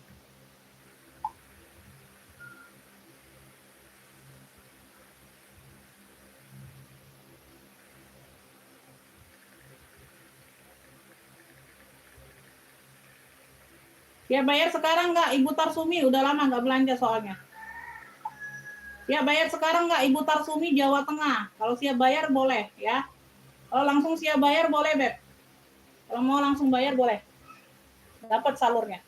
Ya bayar sekarang nggak Ibu Tarsumi? Udah lama nggak belanja soalnya. Ya bayar sekarang nggak Ibu Tarsumi Jawa Tengah? Kalau siap bayar boleh ya. Kalau langsung siap bayar boleh, Beb. Kalau mau langsung bayar boleh. Dapat salurnya.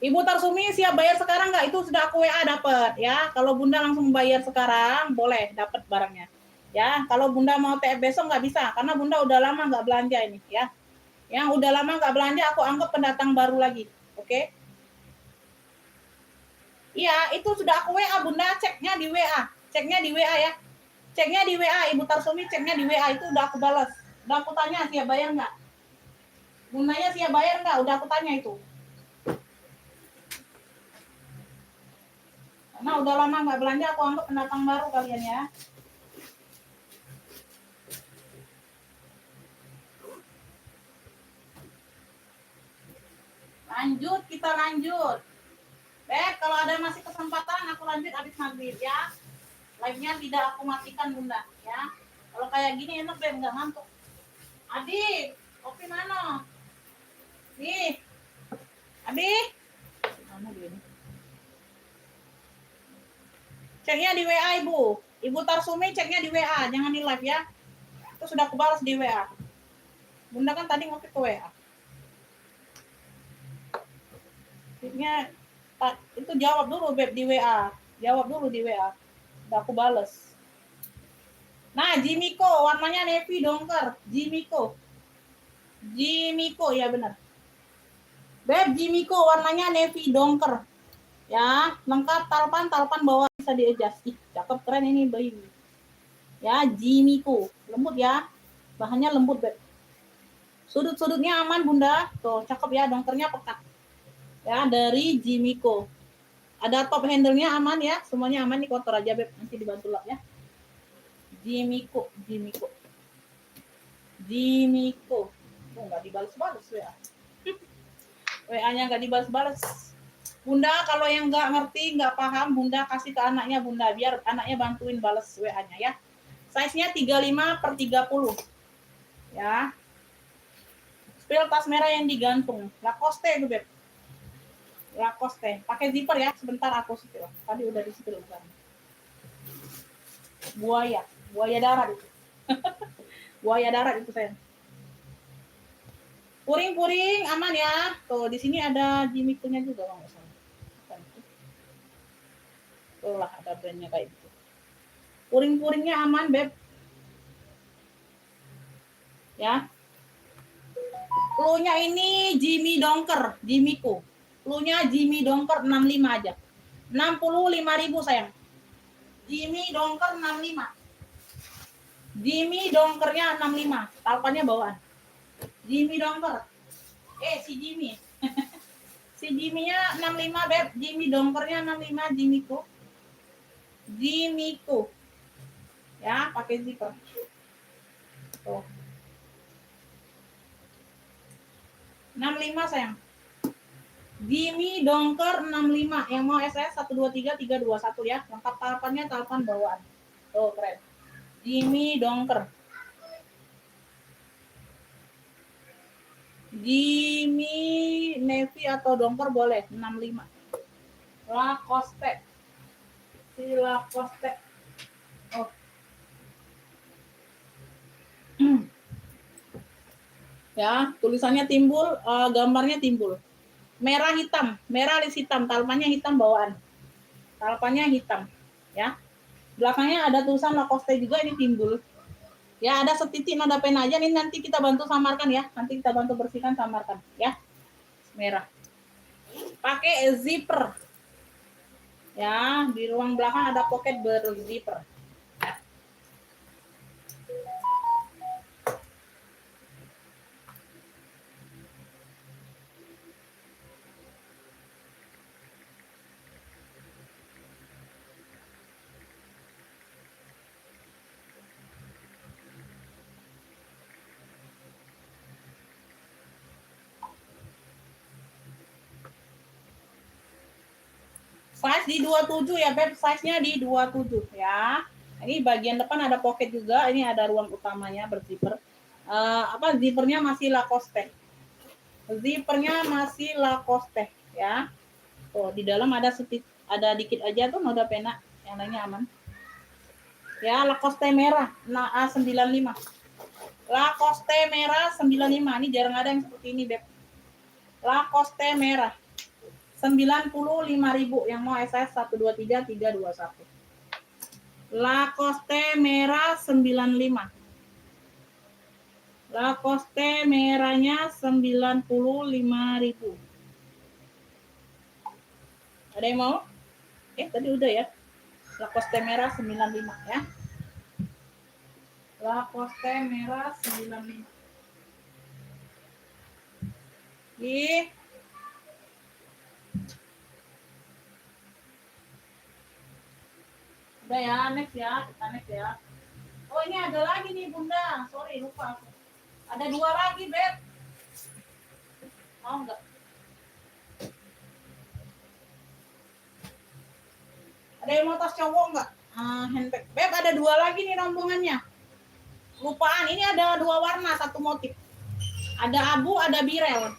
Ibu Tarsumi siap bayar sekarang nggak? Itu sudah aku WA dapat ya. Kalau Bunda langsung bayar sekarang boleh dapat barangnya. Ya, kalau Bunda mau TF besok nggak bisa karena Bunda udah lama nggak belanja ini ya. Yang udah lama nggak belanja aku anggap pendatang baru lagi. Oke? Iya, itu sudah aku WA, Bunda, ceknya di WA. Ceknya di WA ya. Ceknya di WA, Ibu Tarsumi ceknya di WA, itu udah aku balas. Udah aku tanya siap bayar nggak? Bundanya siap bayar nggak? Udah aku tanya itu. Karena udah lama nggak belanja, aku anggap pendatang baru kalian ya. Lanjut, kita lanjut. Beb, kalau ada masih kesempatan, aku lanjut habis maghrib ya. Live-nya tidak aku matikan, Bunda. Ya. Kalau kayak gini enak, Beb, nggak ngantuk. Adik, kopi mana? Nih. Adik. Mana dia ini? Ceknya di WA, Ibu. Ibu Tarsumi ceknya di WA, jangan di live ya. Itu sudah aku balas di WA. Bunda kan tadi ngopi ke WA. Ceknya itu jawab dulu, Beb, di WA. Jawab dulu di WA. Udah aku bales. Nah, Jimiko, warnanya navy dongker. Jimiko. Jimiko, ya benar. Beb, Jimiko, warnanya navy dongker. Ya, lengkap talpan bawah bisa di-adjust. Ih, cakep keren ini bayi. Ya, Jimiko. Lembut ya. Bahannya lembut, Beb. Sudut-sudutnya aman, Bunda. Tuh, cakep ya, dongkernya pekat. Ya, dari Jimiko. Ada top handle-nya aman ya. Semuanya aman, nih kotor aja, Beb. Nanti dibantu lap ya. Jimiko. Oh, nggak dibalas-balas WA. WA-nya nggak dibalas-balas. Bunda, kalau yang nggak ngerti, nggak paham, Bunda kasih ke anaknya, Bunda. Biar anaknya bantuin balas WA-nya ya. Size-nya 35/30. Ya. Spill tas merah yang digantung. Lacoste itu, Beb. Lacoste. Pakai zipper ya. Sebentar aku spill. Tadi udah di-spill kan. Buaya darat itu. Buaya darat itu, sayang. Puring aman ya. Tuh, di sini ada Jimiko-nya juga kalau nggak salah. Tuh lah, ada brandnya kayak gitu. Puring-puringnya aman, Beb. Ya. Cluenya ini Jimmy Donker, Jimmyku. Cluenya Jimmy Donker 65 aja. 65.000 sayang. Jimmy Donker 65. Jimmy Donkernya 65. Talpannya bawaan. Jimmy Donker. Si Jimmy. Si Jimmy-nya 65, Beb. Jimmy Donkernya 65, Jimmyku. Jimmyku. Ya, pakai zipper. Tuh. 65 sayang. Jimmy Donker 65. Yang mau SS 123 321 ya. Lengkap talpannya talpan bawaan. Tuh, keren. Jimmy Donker. Jimmy Navy atau Donker boleh 65. Lacoste. Si Lacoste. Oh. Ya, tulisannya timbul, gambarnya timbul. Merah hitam, merah alis hitam, talpannya hitam bawaan. Talpannya hitam, ya. Belakangnya ada tulisan Lacoste juga, ini timbul. Ya, ada setitik noda pena aja, ini nanti kita bantu samarkan ya. Nanti kita bantu bersihkan, samarkan ya. Merah. Pakai zipper. Ya, di ruang belakang ada pocket berzipper. Size di 27 ya, Beb. Size-nya di 27 ya. Ini bagian depan ada pocket juga. Ini ada ruang utamanya berzipper. Zippernya masih Lacoste. Zippernya masih Lacoste ya. Tuh, di dalam ada dikit aja tuh noda pena. Yang lainnya aman. Ya, Lacoste merah. Nah, A95. Lacoste merah 95. Ini jarang ada yang seperti ini, Beb. Lacoste merah. 95.000 yang mau SS 123 321. Lacoste merah 95. Lacoste merahnya 95.000. Ada yang mau? Tadi udah ya. Lacoste merah 95 ya. Lacoste merah 95. Udah ya, next ya, kita next ya. Oh, ini ada lagi nih Bunda. Sorry, lupa aku. Ada 2 lagi, Beb. Mau enggak? Ada yang mau tas cowok enggak? Handbag. Beb, ada 2 lagi nih rombongannya. Lupaan, ini ada 2 warna, 1 motif. Ada abu, ada birel.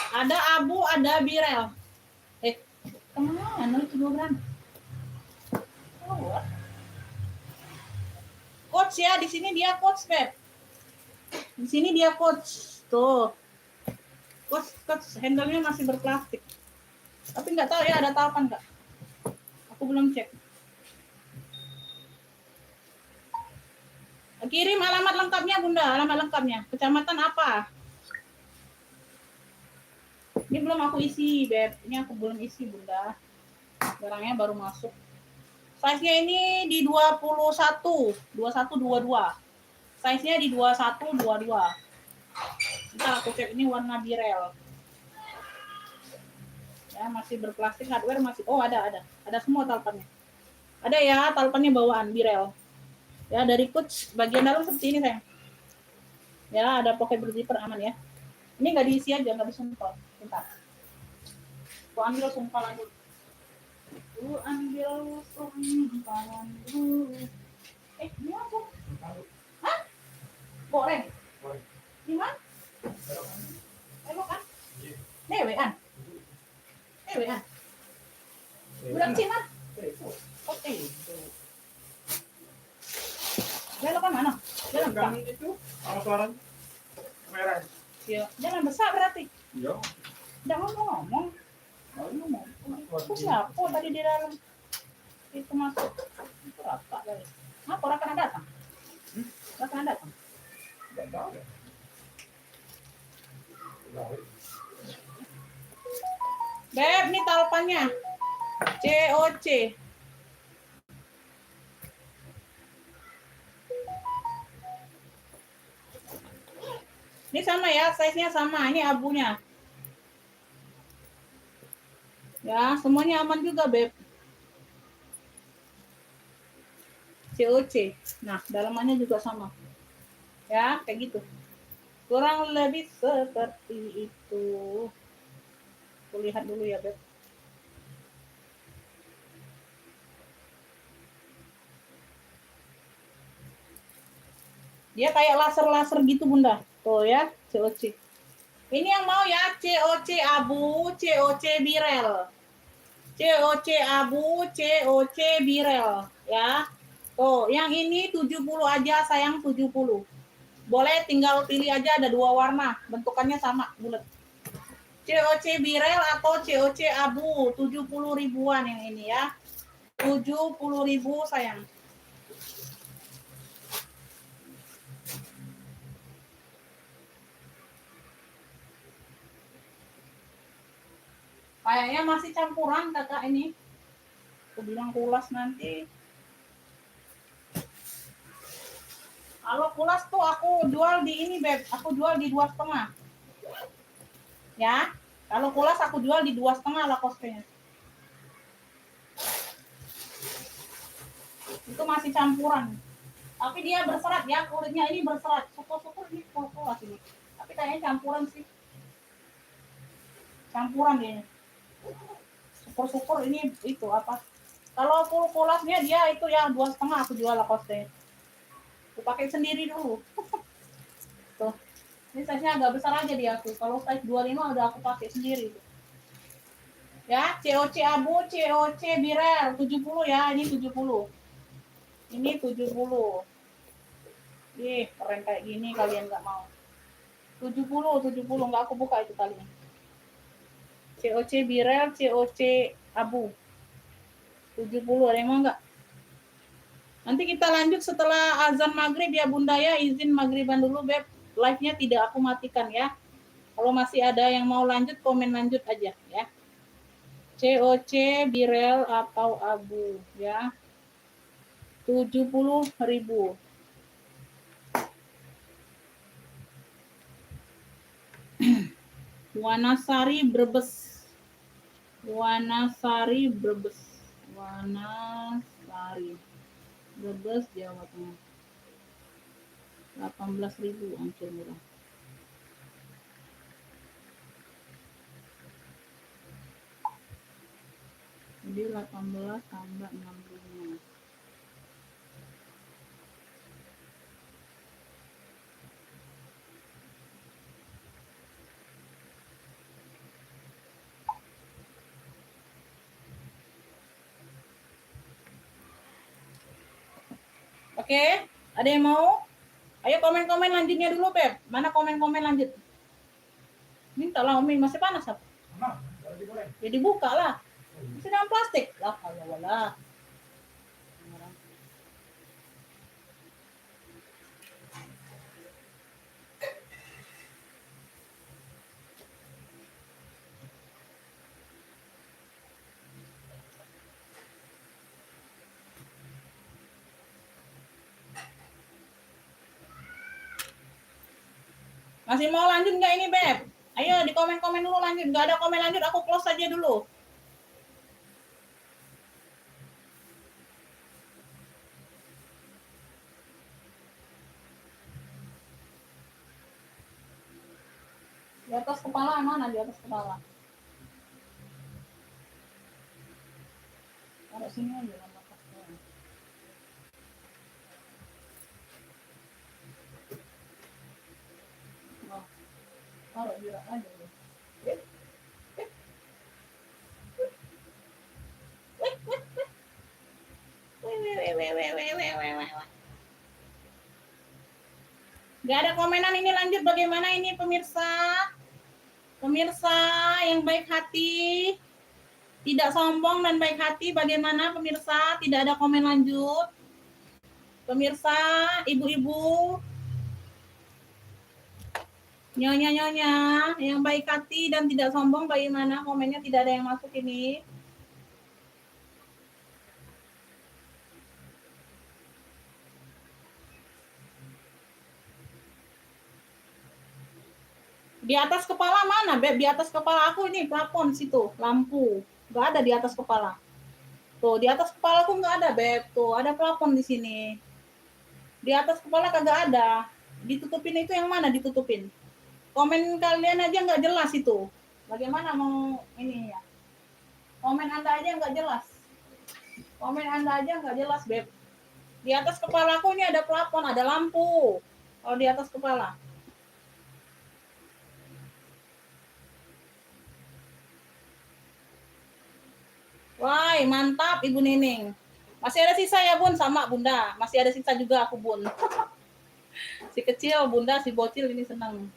Ada abu, ada birel. Kemana itu 2 gram? Coach ya, di sini dia coach, Beb. Di sini dia coach. Tuh. Coach, handle-nya masih berplastik. Tapi nggak tahu ya ada talpan nggak. Aku belum cek. Kirim alamat lengkapnya, Bunda. Alamat lengkapnya. Kecamatan apa? Ini belum aku isi, Beb. Ini aku belum isi, Bunda. Barangnya baru masuk. Size-nya ini di 21, 22. Size-nya di 21, 22. Bentar aku cek, ini warna birel. Ya, masih berplastik, hardware masih. Oh, ada semua talpannya. Ada ya, talpannya bawaan birel. Ya, dari coach bagian dalam seperti ini, sayang. Ya, ada pocket berzipper aman ya. Ini nggak diisi aja, nggak disumpal. Bentar. Aku ambil sumpalan dulu. Ini apa? Hah? Goreng? Di mana? Kan? Newean? Budak Cina? Oke. Belok ke mana? Jalan besar. Itu suara merah. Iya, jalan besar berarti. Iya. Jangan ngomong. Aku siapa tadi di dalam? Itu masuk. Itu Raka kali. Apa Raka nak datang? Raka nak datang? Nggak tahu ya. Tahu. Beb, nih talpannya. COC. Ini sama ya, size-nya sama. Ini abunya. Ya, semuanya aman juga, Beb. COC. Nah, dalamannya juga sama. Ya, kayak gitu. Kurang lebih seperti itu. Aku lihat dulu ya, Beb. Dia kayak laser-laser gitu, Bunda. Tuh ya, COC. Ini yang mau ya, COC abu, COC birel. COC abu, COC birel. Ya. Tuh, yang ini 70 aja, sayang 70. Boleh tinggal pilih aja, ada 2 warna. Bentukannya sama, bulat. COC birel atau COC abu, 70 ribuan yang ini ya. 70 ribu sayang. Kayaknya masih campuran kakak ini. Aku bilang kulas nanti. Kalau kulas tuh aku jual di ini, Beb. Aku jual di 2,5. Ya. Kalau kulas aku jual di 2,5 lah kosnya. Itu masih campuran. Tapi dia berserat ya, kulitnya ini berserat. Syukur-syukur ini kulas ini. Tapi kayaknya campuran sih. Campuran dia. Syukur-syukur ini itu apa? Kalau full kulasnya dia itu yang 2,5 aku jual lah kosnya. Aku pakai sendiri dulu. Tuh. Ini size-nya agak besar aja dia aku. Kalau size 25 udah aku pakai sendiri. Ya, COC abu, COC birel 70 ya, ini 70. Ini 70. Ih, keren kayak gini kalian nggak mau. 70 nggak aku buka itu kalian. COC birel, COC abu. 70 ada yang mau nggak? Nanti kita lanjut setelah azan maghrib ya Bunda ya, izin maghriban dulu Beb. Live-nya tidak aku matikan ya. Kalau masih ada yang mau lanjut, komen lanjut aja ya. COC birel atau abu ya. 70 ribu. Wanasari Brebes. Wanasari Brebes. Wanasari Brebes Jawa Tengah. 18.000 ongkir murah. Jadi 18 tambah 65. Oke, ada yang mau? Ayo komen-komen lanjutnya dulu, Beb. Mana komen-komen lanjut? Minta lah, Umi. Masih panas apa? Mana? Kalau digoreng. Ya dibuka lah. Masih dalam plastik. Lah, kalau wala. Masih mau lanjut nggak ini, Beb? Ayo di komen-komen dulu lanjut. Nggak ada komen lanjut, aku close aja dulu. Di atas kepala mana? Di atas kepala. Taruh sini aja. Taruh di rak aja. Gak ada komenan ini lanjut bagaimana ini pemirsa? Pemirsa yang baik hati, Tidak sombong dan baik hati. Bagaimana pemirsa? Tidak ada komen lanjut. Pemirsa, ibu-ibu, nyonya-nyonya yang baik hati dan tidak sombong, bagaimana komennya? Tidak ada yang masuk ini. Di atas kepala mana, Beb? Di atas kepala aku ini plafon situ, lampu. Nggak ada di atas kepala. Tuh, di atas kepala aku nggak ada, Beb. Tuh, ada plafon di sini. Di atas kepala kagak ada. Ditutupin itu yang mana ditutupin? Komen kalian aja nggak jelas itu. Bagaimana mau ini ya? Komen Anda aja nggak jelas. Komen Anda aja nggak jelas, Beb. Di atas kepala aku ini ada plafon, ada lampu. Kalau di atas kepala. Wah, mantap Ibu Nining. Masih ada sisa ya, Bun? Sama Bunda. Masih ada sisa juga aku, Bun. Si kecil, Bunda, si bocil ini senang.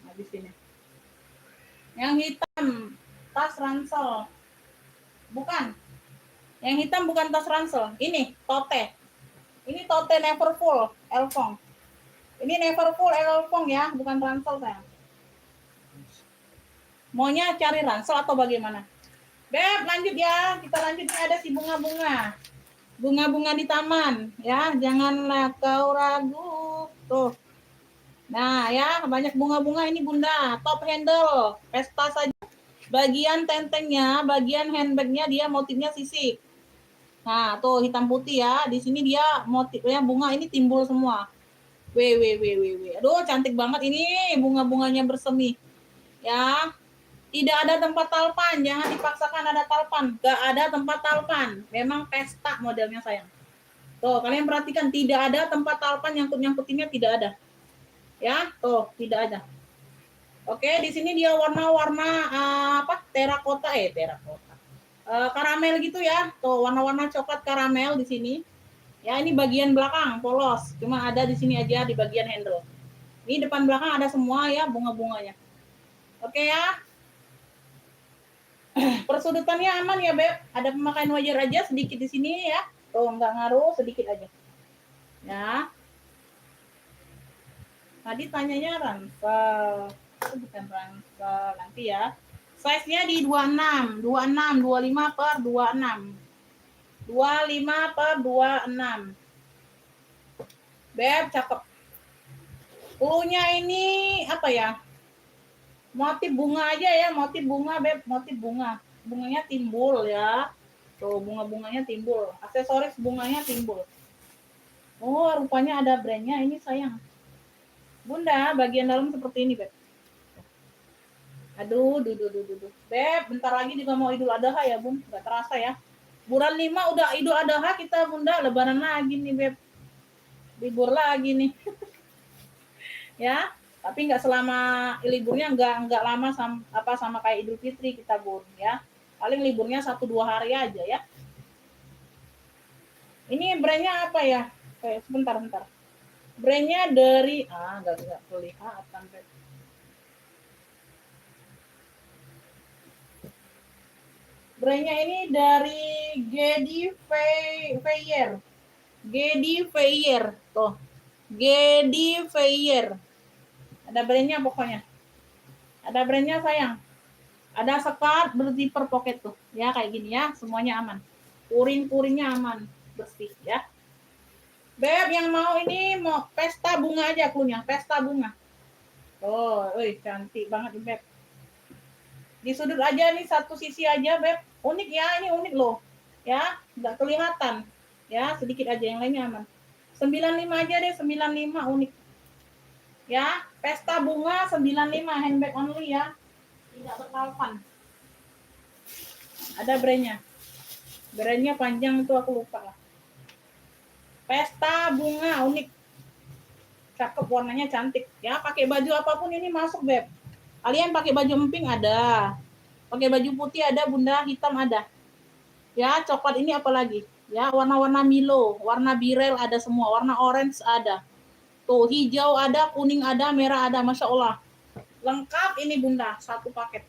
Habis ini. Yang hitam, tas ransel. Bukan. Yang hitam bukan tas ransel. Ini, tote. Ini tote Neverfull, Elfong. Ini Neverfull Elfong ya, bukan ransel saya. Maunya cari ransel atau bagaimana? Beb, lanjut ya. Kita lanjut, ini ada si bunga-bunga. Bunga-bunga di taman, ya. Janganlah kau ragu. Tuh. Nah, ya, banyak bunga-bunga ini, Bunda. Top handle, pesta saja. Bagian tentengnya, bagian handbagnya dia motifnya sisik. Nah, tuh hitam putih ya. Di sini dia motifnya bunga ini timbul semua. Weh. Aduh, cantik banget ini bunga-bunganya bersemi. Ya. Tidak ada tempat talpan, jangan dipaksakan ada talpan. Gak ada tempat talpan. Memang pesta modelnya sayang. Tuh, kalian perhatikan tidak ada tempat talpan, nyangkut-nyangkutinnya tidak ada. Ya, tuh, tidak ada. Oke, di sini dia warna-warna terakota. Karamel gitu ya. Tuh, warna-warna coklat karamel di sini. Ya, ini bagian belakang polos. Cuma ada di sini aja di bagian handle. Ini depan belakang ada semua ya bunga-bunganya. Oke ya. Persudutannya aman ya, Beb. Ada pemakaian wajar aja sedikit di sini ya. Tuh, nggak ngaruh, sedikit aja. Ya. Tadi tanyanya ransel. Itu bukan ransel. Nanti ya. Size-nya di 26, 25 per 26. 25 per 26. Beb, cakep. Cluenya ini apa ya? Motif bunga aja ya, motif bunga, Beb, motif bunga. Bunganya timbul ya. Tuh, bunga-bunganya timbul. Aksesoris bunganya timbul. Oh, rupanya ada brandnya ini sayang. Bunda, bagian dalam seperti ini, Beb. Aduh. Beb, bentar lagi juga mau Idul Adha ya, Bun. Gak terasa ya. Bulan 5 udah Idul Adha kita, Bunda. Lebaran lagi nih, Beb. Libur lagi nih. Ya. Tapi nggak selama liburnya nggak lama sama kayak Idul Fitri kita, Bun, ya. Paling liburnya 1-2 hari aja ya. Ini brandnya apa ya? Sebentar. Brandnya dari nggak kelihatan. Brandnya ini dari Gedi Feyer. Tuh. Gedi Feyer. Ada brandnya pokoknya. Ada brandnya sayang. Ada sekat berzipper pocket tuh. Ya kayak gini ya. Semuanya aman. Puring-puringnya aman. Bersih ya. Beb yang mau ini mau pesta bunga aja klunya. Pesta bunga. Oh, cantik banget Beb. Di sudut aja nih satu sisi aja Beb. Unik ya, ini unik loh. Ya, nggak kelihatan. Ya, sedikit aja yang lainnya aman. 95 aja deh, 95 unik. Ya, pesta bunga 95 handbag only ya. Tidak bertalpan. Ada brandnya. Brandnya panjang itu aku lupa lah. Pesta bunga unik. Cakep, warnanya cantik. Ya, pakai baju apapun ini masuk, Beb. Kalian pakai baju emping ada. Pakai baju putih ada, Bunda, hitam ada. Ya, coklat ini apalagi? Ya, warna-warna Milo, warna birel ada semua, warna orange ada. Tuh, hijau ada, kuning ada, merah ada, Masya Allah. Lengkap ini Bunda, satu paket.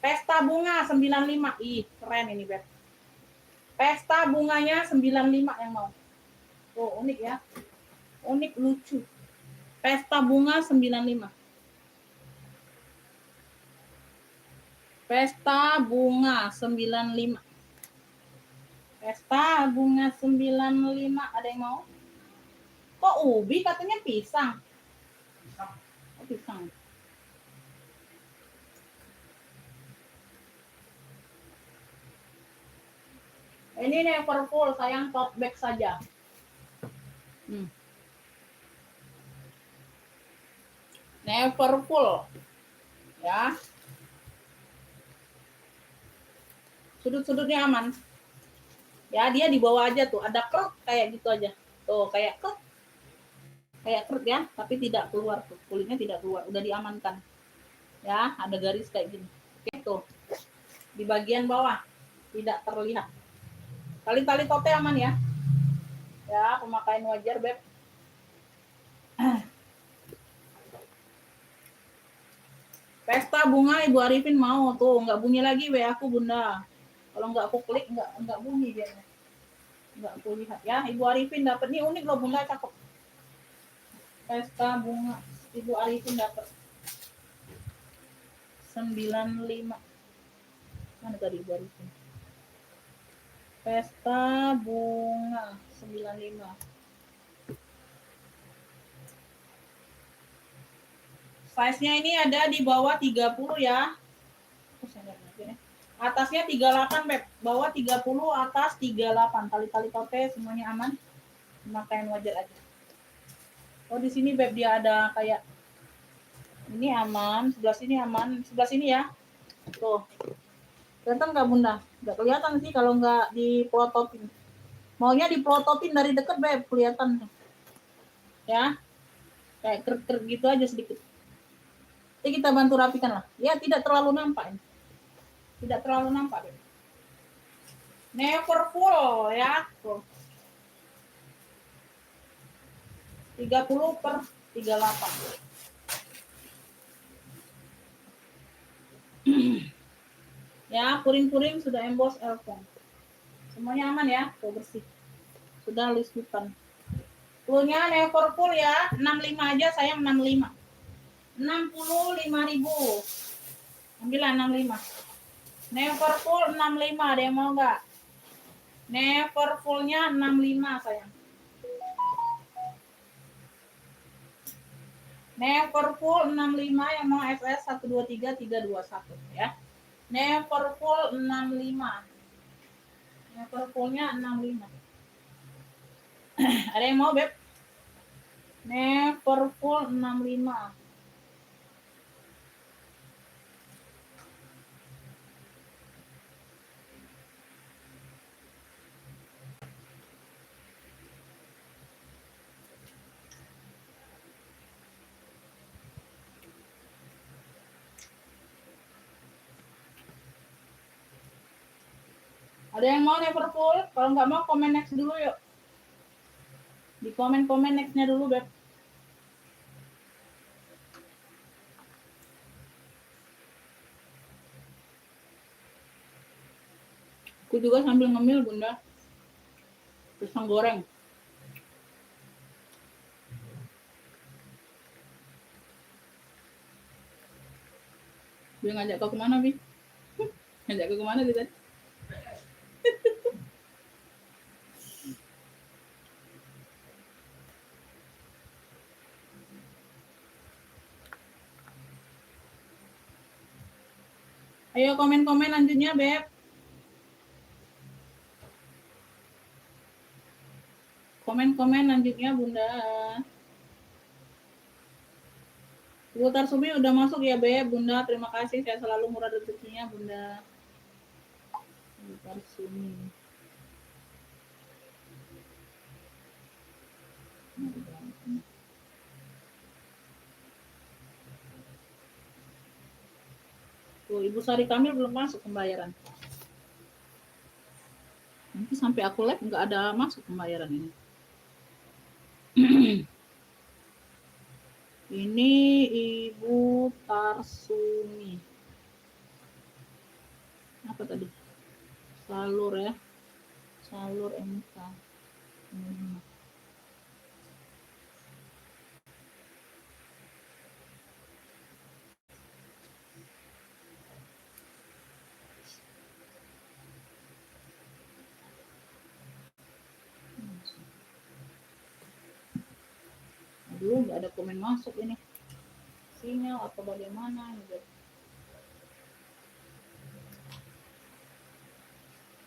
Pesta bunga 95. Ih, keren ini, Beb. Pesta bunganya 95 yang mau. Oh, unik ya. Unik, lucu. Pesta bunga 95. Pesta bunga 95. Pesta bunga 95. Ada yang mau? Kok ubi katanya pisang? Oh, pisang. Ini Neverfull, sayang tote bag saja. Neverfull. Ya. Sudut-sudutnya aman. Ya, dia di bawah aja tuh. Ada krek kayak gitu aja. Tuh, kayak krek. Kayak krek ya, tapi tidak keluar tuh. Kulitnya tidak keluar, udah diamankan. Ya, ada garis kayak gini. Oke, tuh. Di bagian bawah tidak terlihat. Tali-tali tote aman ya. Ya, pemakaian wajar, Beb. Pesta bunga Ibu Arifin mau tuh, nggak bunyi lagi WA aku Bunda. Kalau nggak aku klik nggak bunyi dia. Nggak aku lihat ya. Ibu Arifin dapat nih, unik loh Bunda, cakep. Pesta bunga Ibu Arifin dapat 95. Mana tadi Ibu Arifin? Pesta bunga 95. Size-nya ini ada di bawah 30 ya. Atasnya 38, Beb. Bawah 30, atas 38. Tali-tali tote semuanya aman. Pemakaian wajar aja. Oh, di sini Beb dia ada kayak ini aman, sebelah sini aman, sebelah sini ya. Tuh. Kelihatan nggak Bunda? Nggak kelihatan sih kalau nggak diprototipin. Maunya diprototipin dari deket, Beb, kelihatan. Ya. Kayak ker-ker gitu aja sedikit. Jadi kita bantu rapikan lah. Ya, tidak terlalu nampak. Tidak terlalu nampak, Beb. Neverfull ya. Tuh. 30 per 38. Ya, puring-puring sudah emboss Elfon. Semuanya aman ya, tuh bersih. Sudah listukan. Fullnya Neverfull ya, 65 aja sayang 65. 65.000. Ambillah 65. Neverfull 65, ada yang mau nggak? Neverfullnya 65 sayang. Neverfull 65 yang mau SS 123321 ya. Neverfull 65. Neverfullnya 65. Ada yang mau, Beb? Neverfull 65. Ada yang mau Neverfull? Kalau nggak mau, komen next dulu yuk. Di komen-komen next-nya dulu, Beb. Aku juga sambil ngemil, Bunda. Pisang goreng. Dia ngajak kau kemana, Bi? Ngajak kau kemana dia tadi? Ayo komen-komen lanjutnya, Beb. Komen-komen lanjutnya, Bunda. Ibu Tarsumi udah masuk ya, Beb. Bunda, terima kasih. Saya selalu murah rezekinya, Bunda. Ibu Tarsumi. Tuh, Ibu Sari Kamil belum masuk pembayaran. Nanti sampai aku live nggak ada masuk pembayaran ini. Ini Ibu Tarsumi. apa tadi? Salur ya. Salur MK. Aduh, nggak ada komen masuk ini. Sinyal atau bagaimana gitu.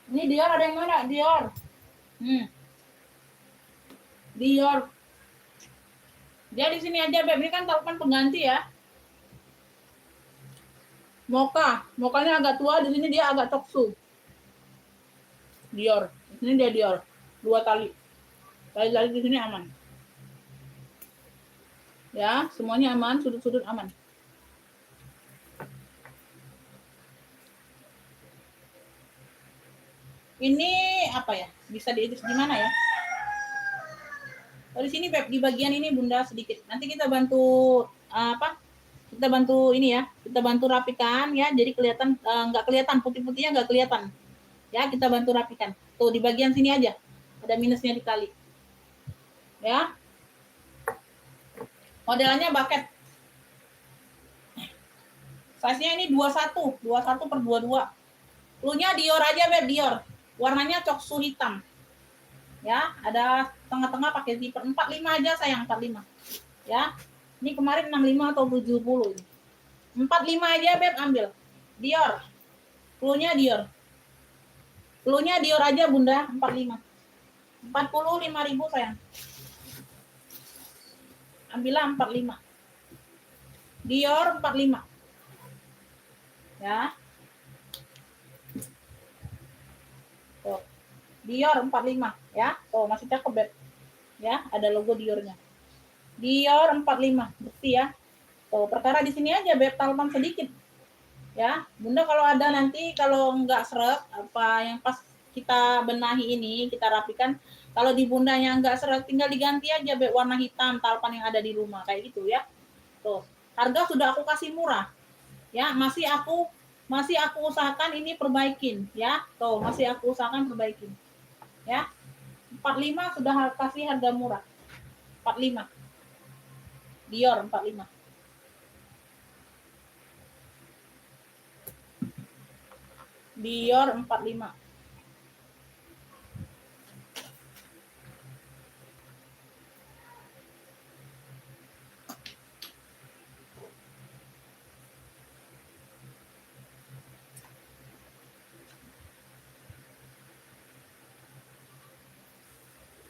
Ini Dior ada yang mana? Dior. Dior. Dia di sini aja, Beb. Ini kan telepon pengganti ya. Mokanya agak tua, di sini dia agak toksu. Dior. Di sini dia Dior. 2 tali. Tali di sini aman. Ya, semuanya aman, sudut-sudut aman. Ini apa ya? Bisa diedit di mana ya? Oh, di sini Beb, di bagian ini Bunda sedikit. Nanti kita bantu apa? Kita bantu ini ya. Kita bantu rapikan ya. Jadi kelihatan nggak kelihatan putih-putihnya nggak kelihatan. Ya, kita bantu rapikan. Tuh di bagian sini aja. Ada minusnya dikali. Ya. Modelnya bucket. Size-nya ini 21 per 22. Cluenya Dior aja, Beb, Dior. Warnanya coksu hitam. Ya, ada tengah-tengah pakai zipper. 45 aja sayang, 45. Ya. Ini kemarin 65 atau 70. 45 aja, Beb, ambil. Dior. Cluenya Dior. Cluenya Dior aja, Bunda, 45. 45.000 sayang. Ambillah 45. Dior 45. Ya. Tuh. Dior 45 ya. Tuh masih cakep, Beb. Ya, ada logo Diornya. Dior 45, bersih ya. Tuh, perkara di sini aja, Beb, talepan sedikit. Ya, Bunda kalau ada nanti kalau nggak seret apa yang pas kita benahi ini, kita rapikan. Kalau di Bundanya nggak seret, tinggal diganti aja, Beb, warna hitam talepan yang ada di rumah kayak gitu ya. Tuh, harga sudah aku kasih murah. Ya, masih aku usahakan ini perbaikin ya. Tuh, masih aku usahakan perbaikin. Ya. 45 sudah kasih harga murah. 45. Dior 45. Dior 45.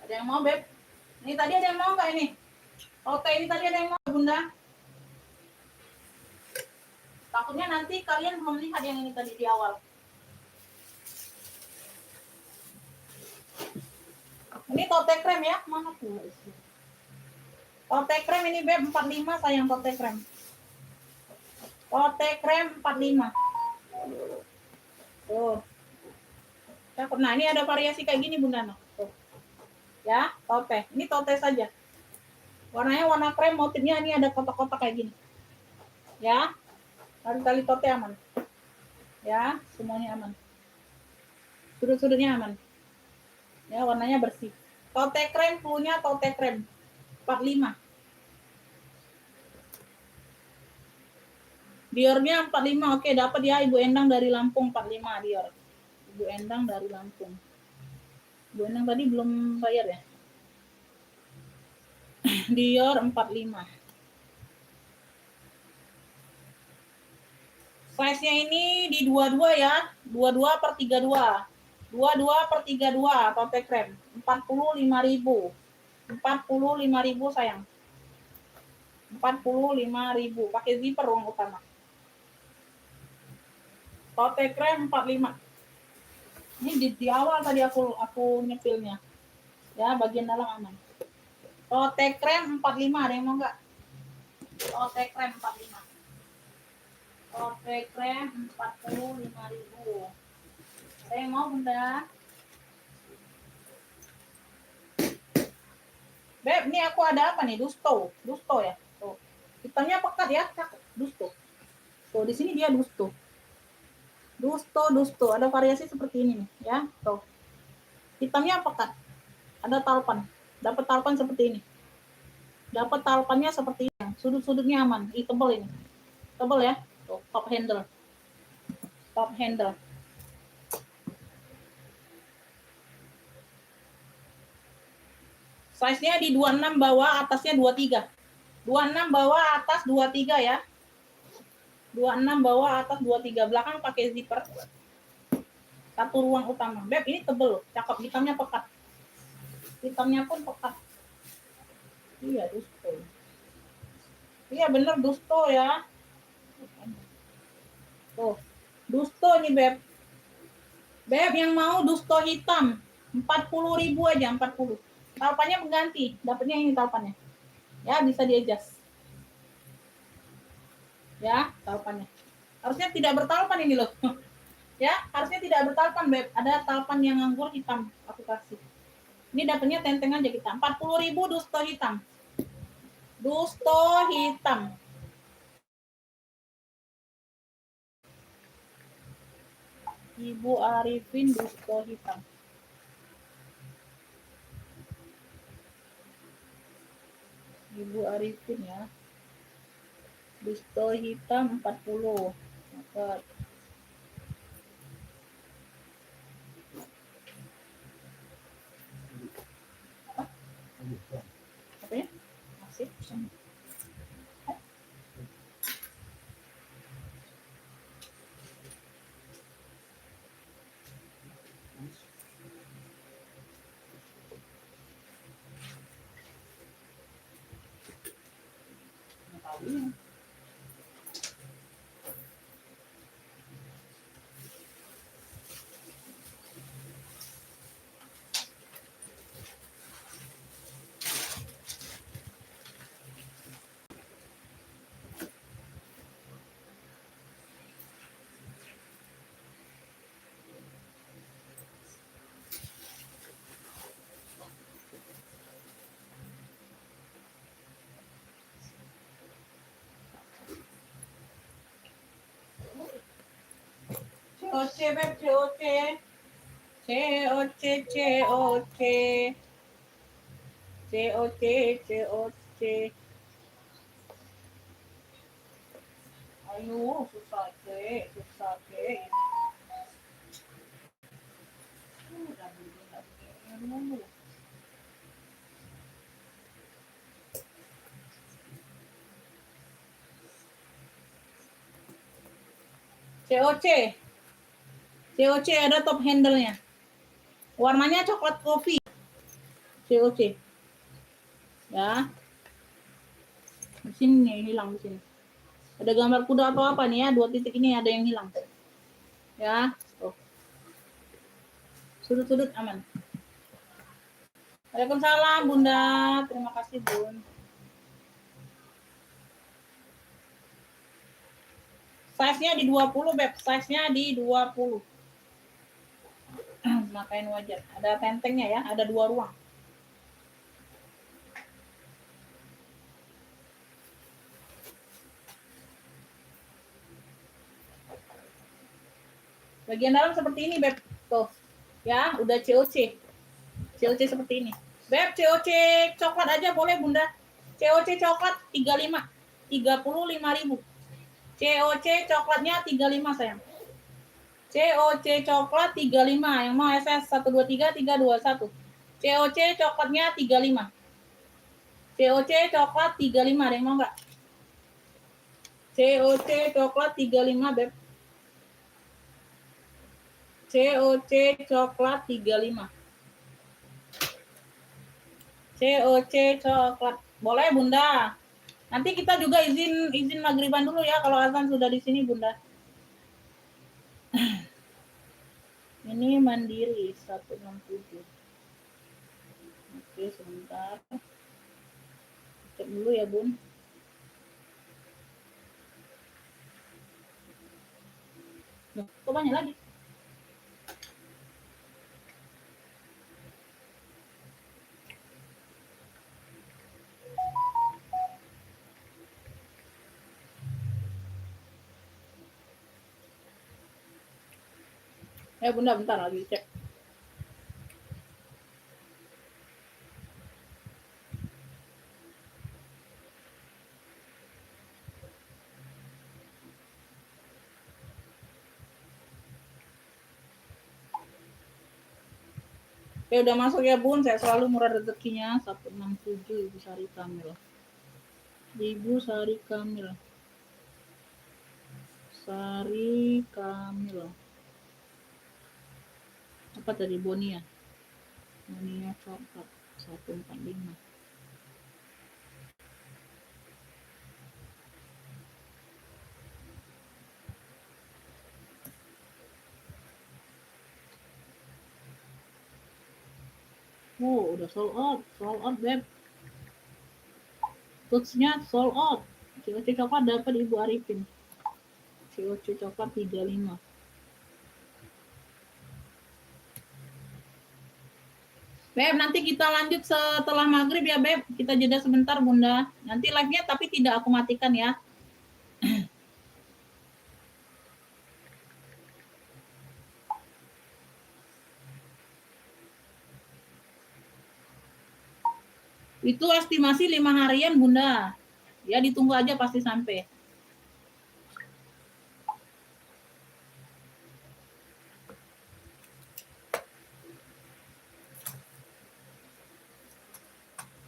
Ada yang mau, Beb? Ini tadi ada yang mau nggak ini? Oke, ini tadi ada yang mau, Bunda? Takutnya nanti kalian belum lihat yang ini tadi di awal. Ini tote krem ya, mana tuh? Tote krem ini, Beb, 45 sayang, tote krem. Tote krem 45. Tuh. Nah, ini ada variasi kayak gini, Bunda. Tuh. Ya, tote. Ini tote saja. Warnanya warna krem, motifnya ini ada kotak-kotak kayak gini. Ya. Tali tote aman. Ya, semuanya aman. Sudut-sudutnya aman. Ya, warnanya bersih. Tote krem, cluenya tote krem. 45. Diornya 45. Oke, dapat ya Ibu Endang dari Lampung 45 Dior. Ibu Endang dari Lampung. Ibu Endang tadi belum bayar ya? Dior 45. Size-nya ini di 22 ya. 22 per 32. 22 per 32 tote krem. 45.000. 45.000 sayang. 45.000. Pakai zipper ruang utama. Tote krem 45. Ini di awal tadi aku nyepilnya. Ya, bagian dalam aman. Tote krem 45, ada yang mau enggak? Tote krem 45. Tote krem 45.000. Ada yang mau, Bunda? Beb, ini aku ada apa nih? Dusto ya. Tuh. Hitamnya pekat ya, dusto. Tuh, di sini dia dusto. Dusto. Ada variasi seperti ini nih, ya. Tuh. Hitamnya pekat. Ada talpan. Dapat talpan seperti ini. Dapat talpannya seperti ini. Sudut-sudutnya aman. Tebal ini. Tebal ya. Tuh, top handle. Top handle. Size-nya di 26 bawah, atasnya 23. 26 bawah, atas 23 ya. 26 bawah, atas 23. Belakang pakai zipper. Satu ruang utama. Beb, ini tebel. Cakep. Hitamnya pekat. Hitamnya pun pekat. Iya, dusto. Iya, bener dusto ya. Tuh. Dusto nih, Beb. Beb, yang mau dusto hitam. 40.000 aja, 40. Talpannya pengganti. Dapatnya ini talpannya. Ya, bisa di-adjust. Ya, talpannya. Harusnya tidak bertalpan ini loh. Ya, harusnya tidak bertalpan, Beb. Ada talpan yang nganggur hitam. Aku kasih. Ini dapatnya tenteng aja kita. 40.000 dusto hitam. Dusto hitam. Ibu Arifin dusto hitam. Ibu Arifin ya. Dusto hitam 40. Dapat. Apa ya? Masih. COC, Beb, COC. COC, COC. COC, COC. Ayo, susah ke. Udah dulu. COC. COC ada top handle-nya. Warnanya coklat kopi. COC. Ya. Di sini nih, hilang di sini. Ada gambar kuda atau apa nih ya? 2 titik ini ada yang hilang. Ya. Oh. Sudut-sudut aman. Waalaikumsalam, Bunda. Terima kasih, Bun. Size-nya di 20, Beb. Size-nya di 20. Makain wajar. Ada tentengnya ya, ada 2 ruang. Bagian dalam seperti ini, Beb. Tuh. Ya, udah COC. COC seperti ini. Beb, COC coklat aja boleh, Bunda. COC coklat 35. 35.000. COC coklatnya 35, sayang. COC coklat 35. Yang mau SS 123 321. COC coklatnya 35. COC coklat 35. Ada yang mau enggak? COC coklat 35, Beb. COC coklat 35. COC coklat. Boleh, Bunda. Nanti kita juga izin maghriban dulu ya kalau azan sudah di sini, Bunda. Ini Mandiri 167. Oke, sebentar. Cek dulu ya, Bun. Kok banyak lagi? Bunda bentar lagi cek. Udah masuk ya Bun, saya selalu murah rezekinya 167 Ibu Sari Kamil. Ibu Sari Kamil. Sari Kamil. Apa tadi Bonia? Bonia coklat 145. Oh, udah sold out, Beb. Tutsnya sold out. COC coklat dapat Ibu Arifin. COC coklat 35. Beb, nanti kita lanjut setelah maghrib ya, Beb. Kita jeda sebentar, Bunda. Nanti live-nya tapi tidak aku matikan ya. Itu estimasi 5 harian, Bunda. Ya, ditunggu aja pasti sampai.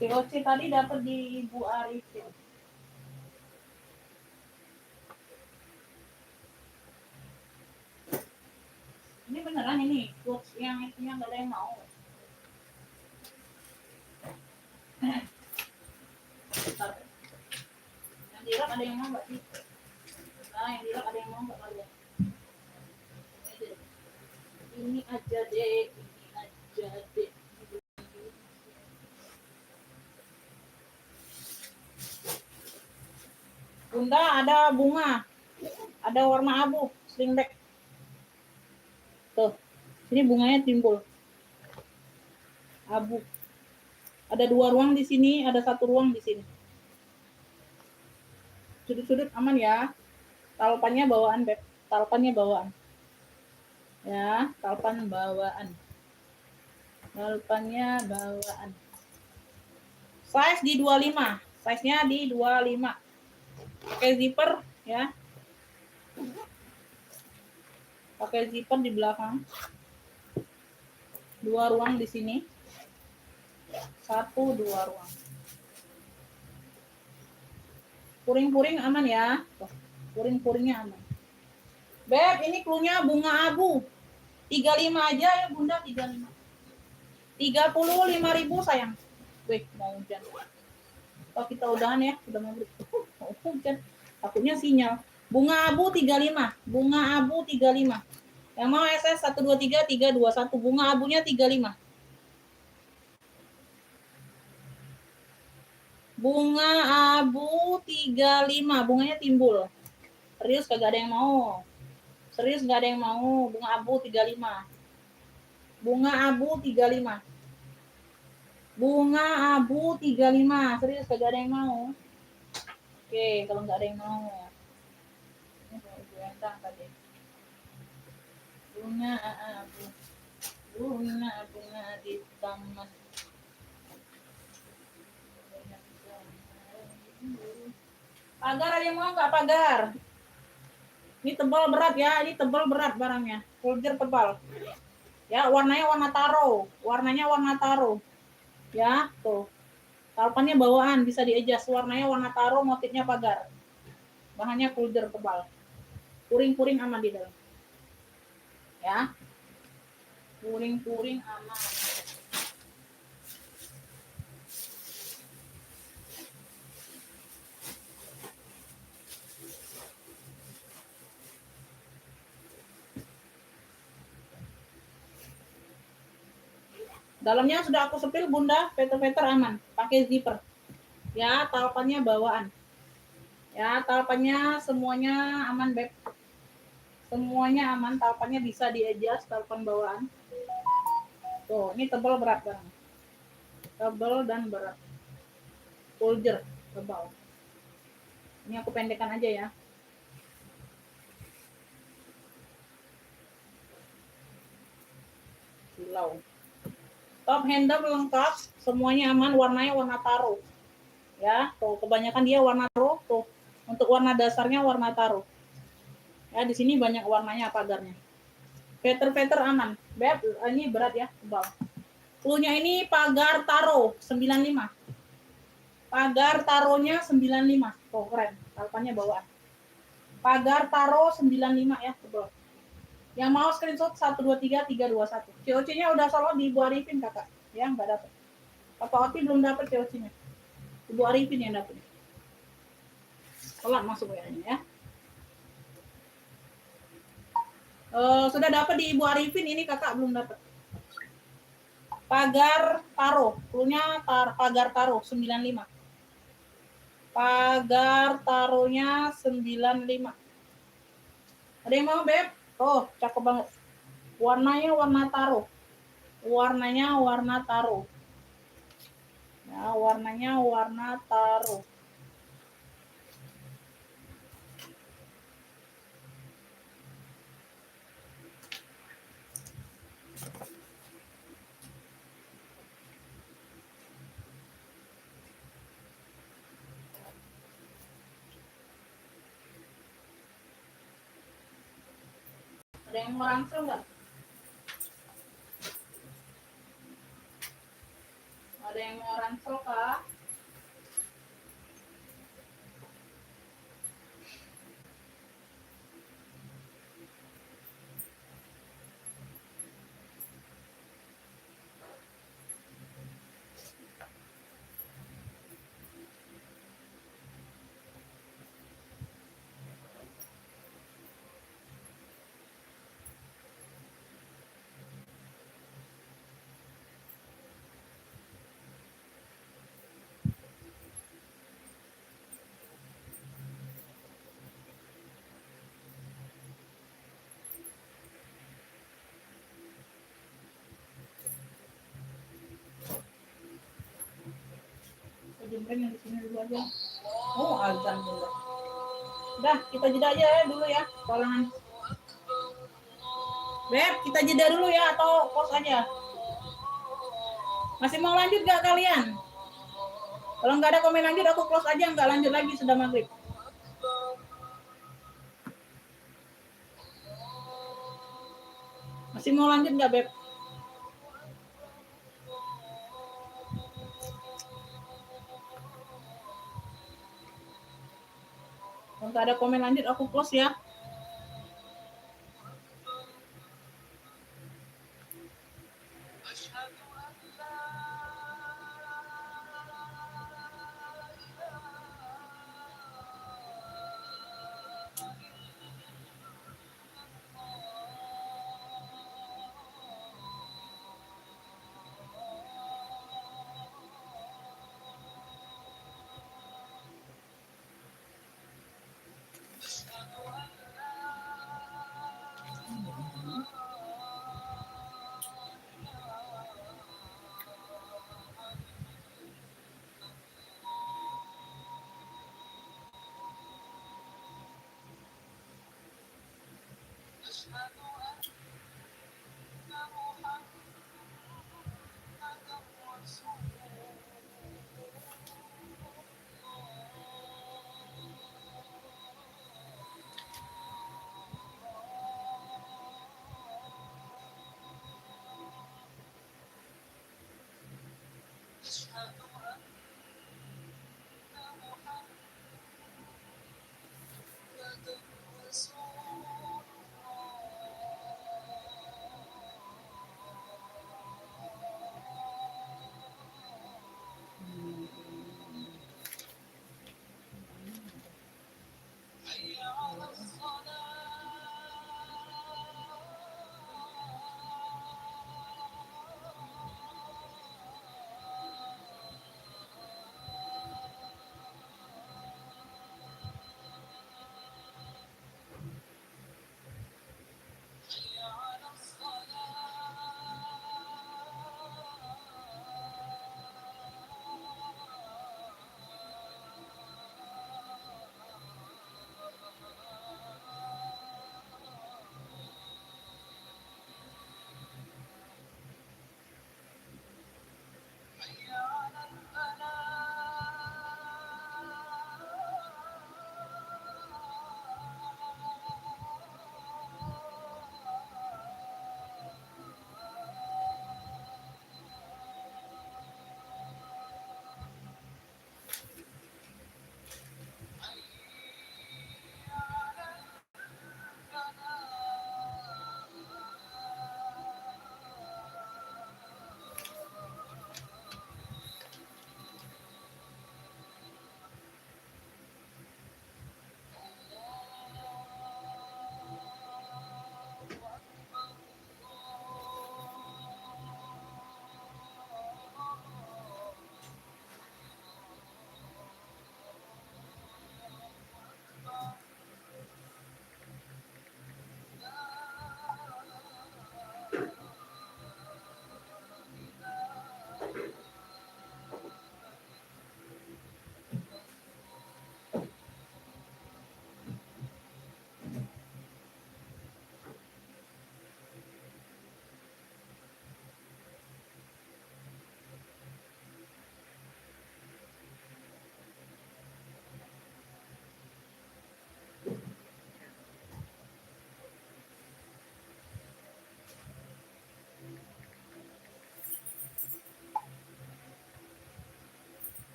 COC tadi dapat di Ibu Arifin. Ini beneran ini, quotes yang itunya nggak ada yang mau. Bentar. Yang dirap ada yang mau nggak sih? Nah, yang dirap ada yang mau nggak kalian? Ini aja deh, ini aja deh. Bunda, ada bunga, ada warna abu, slingback. Tuh, sini bunganya timbul. Abu. Ada 2 ruang di sini, ada 1 ruang di sini. Sudut-sudut aman ya. Talpannya bawaan, Beb. Talpannya bawaan. Ya, talpan bawaan. Talpannya bawaan. Size di 25. Size-nya di 25. Pakai zipper ya. Pakai zipper di belakang. 2 ruang di sini. 1, 2 ruang. Puring-puring aman ya. Puring-puringnya aman. Beb, ini cluenya bunga abu. 35 aja ya Bunda, 35. 35.000 sayang. Wih, mau hujan. Oh, kita udahan ya, udah maghrib. Mau hujan. Takutnya sinyal. Bunga abu 35. Bunga abu 35. Yang mau SS 123 321. Bunga abunya 35. Bunga abu 35. Bunganya timbul. Serius kagak ada yang mau. Serius gak ada yang mau. Bunga abu 35. Bunga abu 35. Bunga abu 35. Serius kagak ada yang mau. Oke, kalau nggak ada yang mau. Ini tadi. Bunga abu. Bunga di taman. Pagar ada yang mau nggak pagar? Ini tebal berat ya, ini tebal berat barangnya. Folder tebal. Ya, warnanya warna taro. Warnanya warna taro. Ya, tuh. Talpannya bawaan, bisa di-adjust. Warnanya warna taro, motifnya pagar. Bahannya folder tebal. Puring-puring aman di dalam. Ya. Puring-puring aman. Dalamnya sudah aku sepil Bunda, veter-veter aman, pakai zipper. Ya, talpannya bawaan. Ya, talpannya semuanya aman, Beb. Semuanya aman, talpannya bisa di-adjust, talpan bawaan. Tuh, ini tebal berat banget. Tebal dan berat. Folder tebal. Ini aku pendekkan aja ya. Low. Top handle lengkap, semuanya aman, warnanya warna taro. Ya, tuh kebanyakan dia warna taro tuh. Untuk warna dasarnya warna taro. Ya, di sini banyak warnanya pagarnya. Veter aman. Beb, ini berat ya, tebal. Cluenya ini pagar taro 95. Pagar taronya 95. Oh, keren. Kalpannya bawaan. Pagar taro 95 ya, tebal. Yang mau screenshot 123321. COC-nya udah solo di Ibu Arifin, Kakak. Ya, enggak dapat. Kakak Oti belum dapat COC-nya. Ibu Arifin yang dapat. Telat masuk WA-nya ya. Sudah dapat di Ibu Arifin, ini Kakak belum dapat. Pagar taro, cluenya pagar taro 95. Pagar taronya 95. Ada yang mau, Beb? Oh, cakep banget. Warnanya warna taro. Warnanya warna taro. Ya, warnanya warna taro. Ada yang mau rangsel nggak? Ada yang mau rangsel kah? Jembreng yang di sini dulu aja. Oh, azan dulu. Udah, kita jeda aja ya dulu ya. Tolongan. Beb, kita jeda dulu ya atau pause aja? Masih mau lanjut gak kalian? Kalau nggak ada komen lanjut, aku close aja, nggak lanjut lagi, sudah maghrib. Masih mau lanjut nggak, Beb? Kalau nggak ada komen lanjut, aku close ya.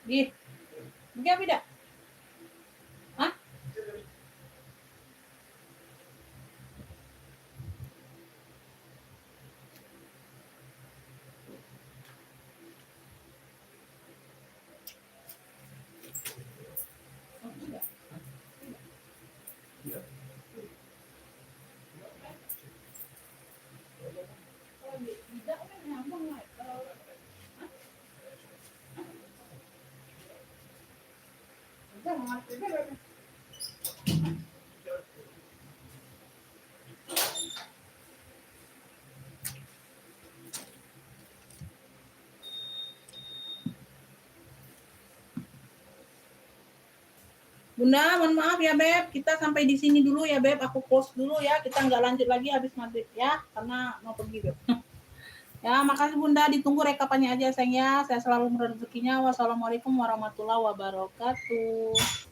Ih, enggak beda. Hah? Oh, tidak. Iya. Kalau tidak kan nyambung lah. Kalau enggak ngerti beda. Bunda, mohon maaf ya Beb, kita sampai di sini dulu ya Beb, aku post dulu ya, kita nggak lanjut lagi habis maghrib ya, karena mau pergi Beb. Ya, makasih Bunda, ditunggu rekapannya aja sayang ya, saya selalu rezekinya. Wassalamualaikum warahmatullahi wabarakatuh.